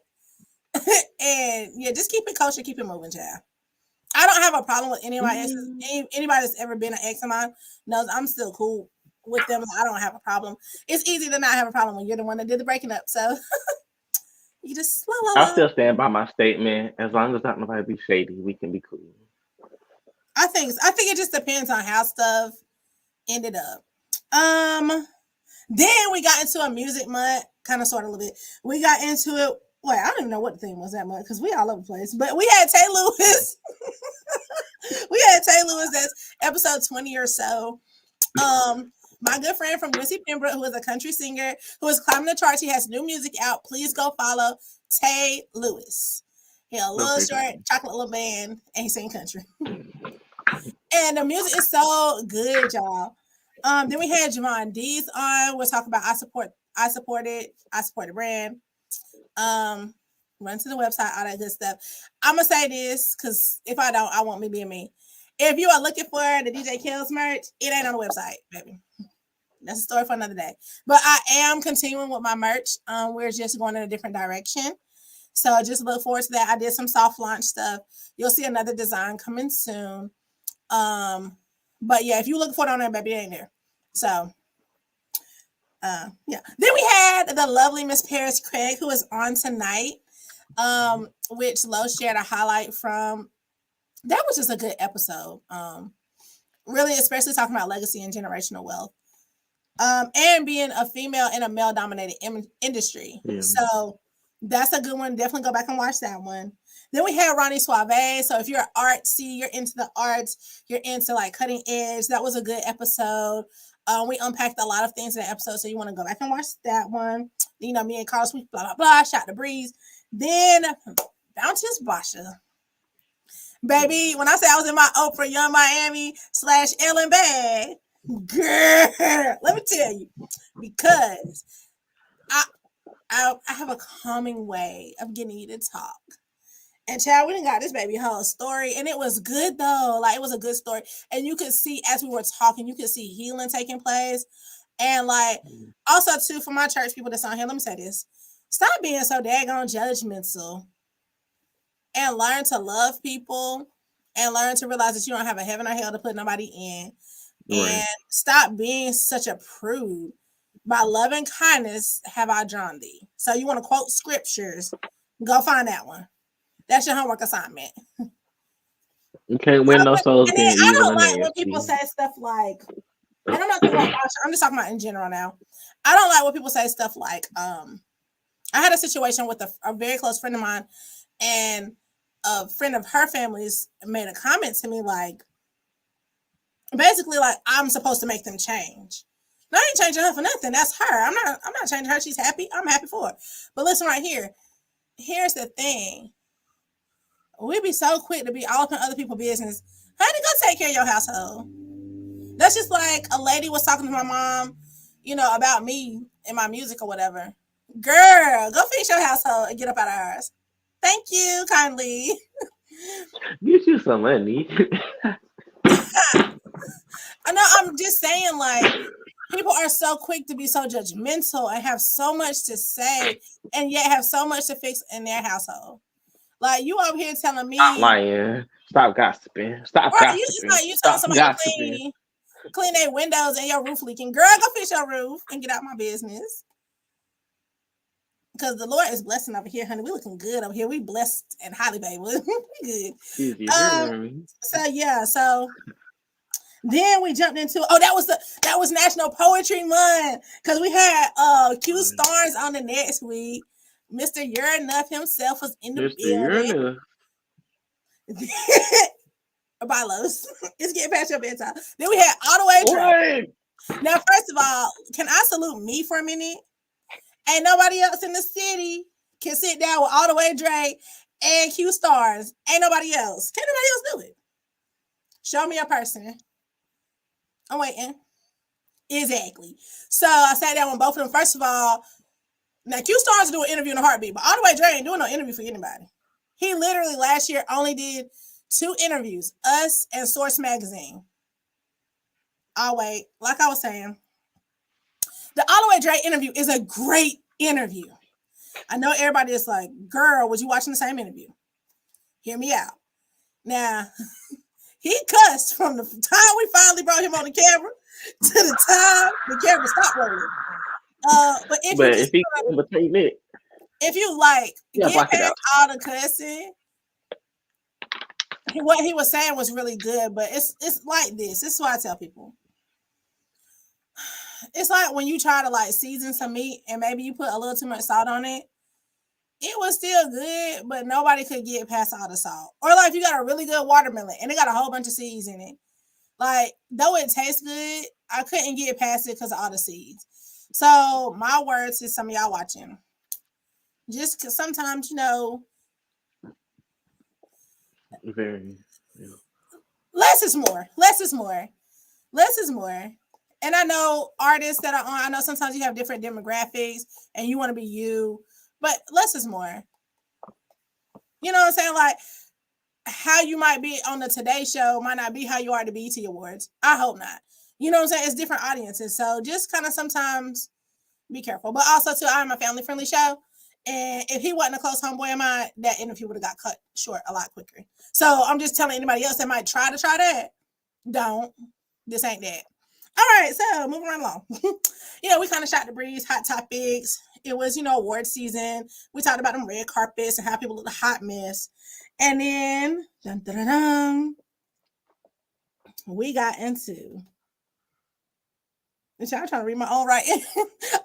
Speaker 1: And yeah, just keep it kosher, keep it moving, child. I don't have a problem with anybody else. Anybody that's ever been an ex of mine knows I'm still cool with them. I don't have a problem. It's easy to not have a problem when you're the one that did the breaking up. So you just
Speaker 2: I still stand by my statement. As long as not nobody be shady, we can be cool.
Speaker 1: I think it just depends on how stuff ended up. Then we got into a music month, kind of sort of a little bit. We got into it. Wait, I don't even know what the theme was that month because we all over the place. But we had Tay Lewis. That's episode 20 or so. My good friend from UNC Pembroke, who is a country singer, who is climbing the charts. He has new music out. Please go follow Tay Lewis. He a little short, chocolate little band, and he sing country. And the music is so good, y'all. Then we had Javon D's on. We're talking about I support the brand. Run to the website, all that good stuff. I'm gonna say this because if I don't, I won't be being me. If you are looking for the DJ Kels merch, it ain't on the website, baby. That's a story for another day. But I am continuing with my merch. We're just going in a different direction. So just look forward to that. I did some soft launch stuff. You'll see another design coming soon. But yeah, if you look for it on there, baby, it ain't there. So yeah. Then we had the lovely Miss Paris Craig, who is on tonight. Which Lo shared a highlight from. That was just a good episode. Really, especially talking about legacy and generational wealth. And being a female in a male-dominated industry. Yeah. So that's a good one. Definitely go back and watch that one. Then we had Ronnie Suave. So if you're artsy, you're into the arts, you're into like cutting edge. That was a good episode. We unpacked a lot of things in the episode, so you want to go back and watch that one. You know, me and Carlos, we blah, blah, blah, shot the breeze. Then Bounteous Basha. Baby, when I say I was in my Oprah Young Miami / Ellen bag, girl, let me tell you, because I have a calming way of getting you to talk. And child, we done got this baby whole story, and it was good though. Like, it was a good story, and you could see as we were talking, you could see healing taking place, and like also too for my church people that's on here. Let me say this: stop being so daggone judgmental, and learn to love people, and learn to realize that you don't have a heaven or hell to put nobody in,
Speaker 2: Right.
Speaker 1: and stop being such a prude. By loving kindness have I drawn thee. So you want to quote scriptures? Go find that one. That's your homework assignment.
Speaker 2: You can't win no souls
Speaker 1: And then
Speaker 2: being
Speaker 1: I
Speaker 2: evil
Speaker 1: don't
Speaker 2: and
Speaker 1: like when people
Speaker 2: nasty.
Speaker 1: say stuff like, and I'm not talking about Asha, I'm just talking about in general now. I don't like when people say stuff like, I had a situation with a very close friend of mine, and a friend of her family's made a comment to me like, basically like I'm supposed to make them change. Now, I ain't changing her for nothing. That's her. I'm not changing her. She's happy. I'm happy for her. But listen right here. Here's the thing. We be so quick to be all up in other people's business. Honey, go take care of your household. That's just like a lady was talking to my mom, about me and my music or whatever. Girl, go fix your household and get up out of ours. Thank you kindly.
Speaker 2: Get you some money.
Speaker 1: I know, I'm just saying, like, people are so quick to be so judgmental and have so much to say and yet have so much to fix in their household. Like, you over here telling
Speaker 2: Stop
Speaker 1: me,
Speaker 2: lying. Stop gossiping. Stop
Speaker 1: right, it's
Speaker 2: gossiping.
Speaker 1: like you telling
Speaker 2: Stop
Speaker 1: somebody to
Speaker 2: gossiping.
Speaker 1: clean their windows and your roof leaking. Girl, go fix your roof and get out my business. Because the Lord is blessing over here, honey. We looking good over here. We blessed and highly favored. We good.
Speaker 2: Excuse you hear me?
Speaker 1: So then we jumped into that was National Poetry Month, because we had Q Stars on the next week. Mr. You're Enough himself was in the
Speaker 2: Mr.
Speaker 1: building.
Speaker 2: Uranus.
Speaker 1: Bylos. It's getting past your bedtime. Then we had All the Way Drake. Now, first of all, can I salute me for a minute? Ain't nobody else in the city can sit down with All the Way Drake and Q Stars. Ain't nobody else. Can nobody else do it? Show me a person. I'm waiting. Exactly. So I sat down with both of them. First of all, now Q Stars do an interview in a heartbeat, but All the Way Drake ain't doing no interview for anybody. He literally last year only did 2 interviews, us and Source Magazine. I'll wait. Like I was saying, the All the Way Drake interview is a great interview. I know everybody is like, girl, was you watching the same interview? Hear me out. Now, he cussed from the time we finally brought him on the camera to the time the camera stopped rolling. But if you just, if you like, get past all the cussing, what he was saying was really good. But it's like this. This is what I tell people. It's like when you try to like season some meat and maybe you put a little too much salt on it. It was still good, but nobody could get past all the salt. Or like if you got a really good watermelon and it got a whole bunch of seeds in it. Like, though it tastes good, I couldn't get past it because of all the seeds. So my words to some of y'all watching. Just because sometimes,
Speaker 2: Very.
Speaker 1: less is more. Less is more. Less is more. And I know artists that are on, I know sometimes you have different demographics and you want to be you, but less is more. You know what I'm saying? Like, how you might be on the Today Show might not be how you are at the BET Awards. I hope not. You know what I'm saying? It's different audiences. So just kind of sometimes be careful. But also, too, I'm a family-friendly show. And if he wasn't a close homeboy of mine, that interview would have got cut short a lot quicker. So I'm just telling anybody else that might try that. Don't. This ain't that. All right, so moving right along. We kind of shot the breeze, hot topics. It was, award season. We talked about them red carpets and how people look a hot mess. And then, dun, dun, dun, dun, we got into. I'm trying to read my own writing.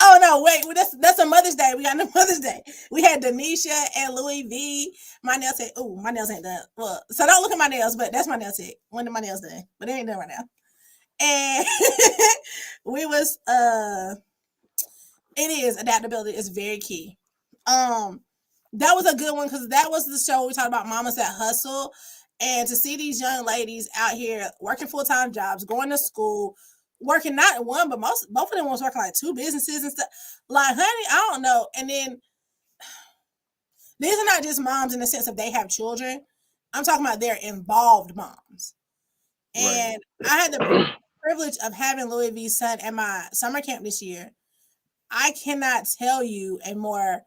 Speaker 1: Oh no, wait, that's a Mother's Day. We got no Mother's Day. We had Denisha and Louis V. My nails said, "Ooh, my nails ain't done." Well, so don't look at my nails, but that's my nail tech. When did my nails done? But they ain't done right now. And we was it is adaptability is very key. That was a good one because that was the show we talked about mamas that hustle. And to see these young ladies out here working full-time jobs, going to school, working not one, but both of them was working like 2 businesses and stuff. Like, honey, I don't know. And then these are not just moms in the sense of they have children. I'm talking about they're involved moms. And I had the privilege of having Louis V's son at my summer camp this year. I cannot tell you a more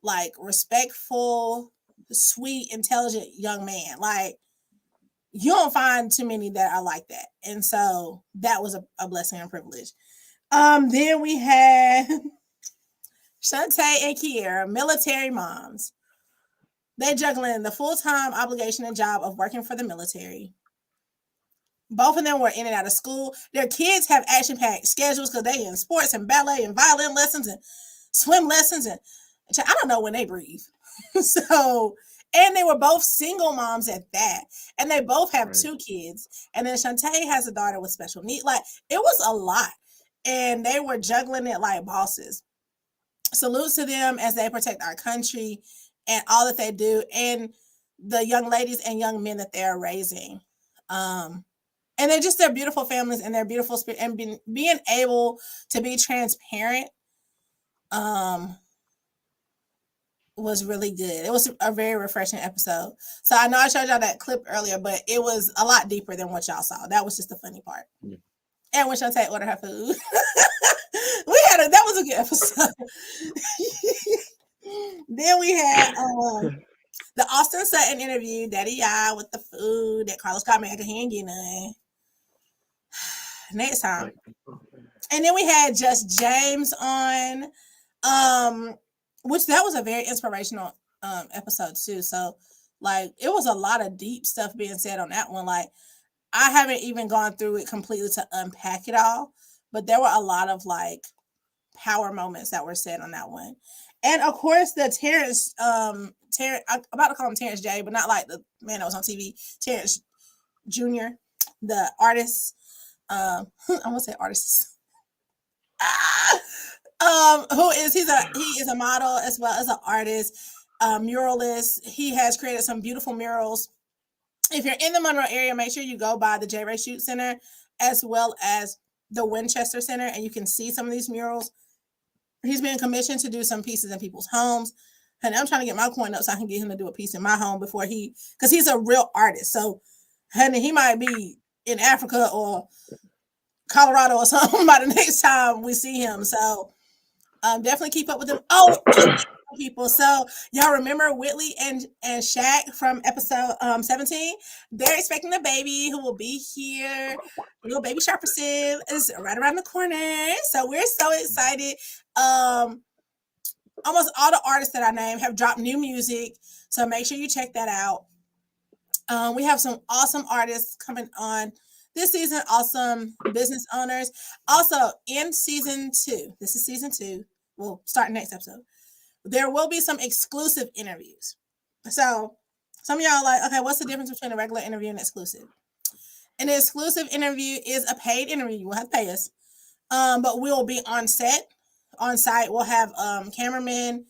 Speaker 1: like respectful, sweet, intelligent young man. Like, you don't find too many that are like that. And so that was a blessing and privilege. Then we had Shantae and Kiera, military moms. They juggling the full-time obligation and job of working for the military. Both of them were in and out of school. Their kids have action-packed schedules because they in sports and ballet and violin lessons and swim lessons. And I don't know when they breathe. So, and they were both single moms at that. And they both have 2 kids. And then Shantae has a daughter with special needs. Like, it was a lot. And they were juggling it like bosses. Salute to them as they protect our country and all that they do. And the young ladies and young men that they're raising. And they're beautiful families and they're beautiful spirit, and being able to be transparent was really good. It was a very refreshing episode. So I know I showed y'all that clip earlier, but it was a lot deeper than what y'all saw. That was just the funny part. Yeah. And when Shantae ordered her food, that was a good episode. Then we had the Austin Sutton interview, Daddy Ya with the food that Carlos got mad because he ain't getting none. Next time. And then we had Just James on, which that was a very inspirational episode too. So like it was a lot of deep stuff being said on that one. Like I haven't even gone through it completely to unpack it all, but there were a lot of like power moments that were said on that one. And of course the Terrence, I'm about to call him Terrence J, but not like the man that was on TV, Terrence Jr., the artist. I want to say artist. He is a model as well as an artist, muralist. He has created some beautiful murals. If you're in the Monroe area, make sure you go by the J. Ray Shoot Center as well as the Winchester Center, and you can see some of these murals. He's been commissioned to do some pieces in people's homes, and I'm trying to get my coin up so I can get him to do a piece in my home because he's a real artist. So, honey, he might be in Africa or Colorado or something by the next time we see him. So definitely keep up with him. Oh, people. So y'all remember Whitley and Shaq from episode 17? They're expecting a baby who will be here. Little baby Sharperson is right around the corner. So we're so excited. Almost all the artists that I named have dropped new music. So make sure you check that out. We have some awesome artists coming on this season, awesome business owners. Also, in season 2, this is season 2. We'll start next episode. There will be some exclusive interviews. So, some of y'all are like, okay, what's the difference between a regular interview and exclusive? An exclusive interview is a paid interview. You will have to pay us. But we'll be on site. We'll have cameramen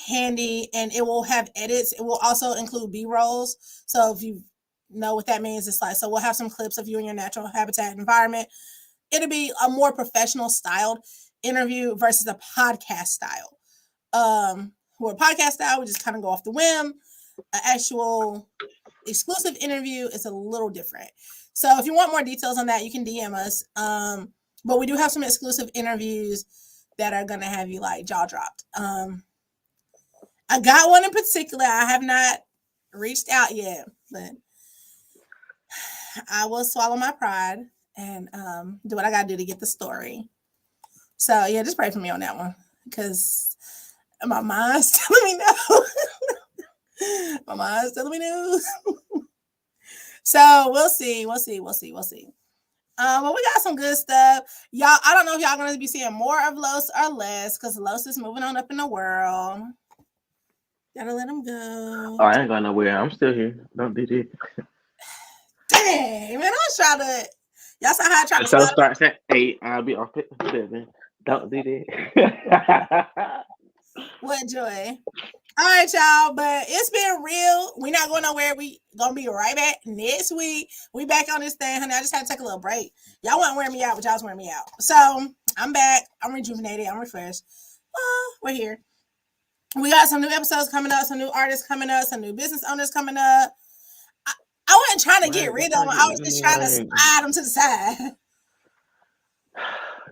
Speaker 1: handy, and it will have edits. It will also include B-rolls. So if you know what that means, it's like, so we'll have some clips of you in your natural habitat environment. It'll be a more professional styled interview versus a podcast style. Where a podcast style, we just kind of go off the whim. An actual exclusive interview is a little different. So if you want more details on that, you can DM us. But we do have some exclusive interviews that are going to have you like jaw dropped. I got one in particular. I have not reached out yet, but I will swallow my pride and do what I gotta do to get the story. So yeah, just pray for me on that one because my mind's telling me no. My mind's telling me no. So we'll see. But we got some good stuff. Y'all, I don't know if y'all gonna be seeing more of Los or less because Los is moving on up in the world. Gotta let him go.
Speaker 2: Oh, I ain't going nowhere. I'm still here. Don't do that.
Speaker 1: Dang, man, I was trying to. Y'all saw how I tried to.
Speaker 2: So starts at 8. I'll be off at 7. Don't do that.
Speaker 1: What, Joy? All right, y'all. But it's been real. We're not going nowhere. We gonna be right back next week. We back on this thing, honey. I just had to take a little break. Y'all wasn't wearing me out, but y'all was wearing me out. So I'm back. I'm rejuvenated. I'm refreshed. We're here. We got some new episodes coming up, some new artists coming up, some new business owners coming up. I wasn't trying to get rid of them. I was just trying to slide them to the side.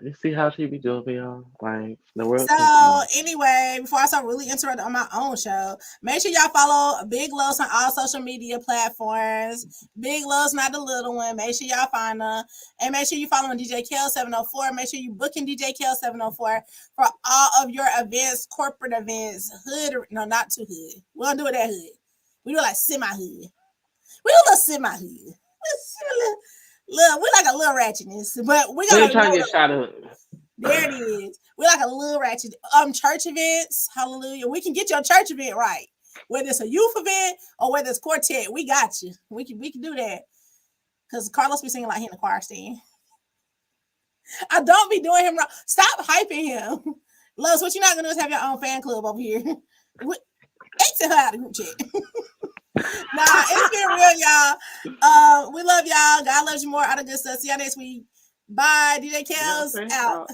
Speaker 2: You see how she be doing, y'all? Like the world.
Speaker 1: So anyway, before I start really interrupting on my own show, make sure y'all follow Big Lowe's on all social media platforms. Big Lowe's, not the little one. Make sure y'all find her. And make sure you follow DJ Kels 704. Make sure you booking DJ Kels 704 for all of your events, corporate events, hood. No, not too hood. We don't do it at hood. We do like semi-hood. We do a little semi-hood. We like a little ratchetness, but we
Speaker 2: gotta try to get shot up.
Speaker 1: There it is. We like a little ratchet. Church events, hallelujah. We can get your church event right. Whether it's a youth event or whether it's quartet, we got you. We can do that. Because Carlos be singing like he in the choir stand. I don't be doing him wrong. Stop hyping him. Luz, what you're not gonna do is have your own fan club over here. Exit her out of group chat. Nah, it's been real, y'all. We love y'all. God loves you more. All the good stuff. See y'all next week. Bye. DJ Kels out.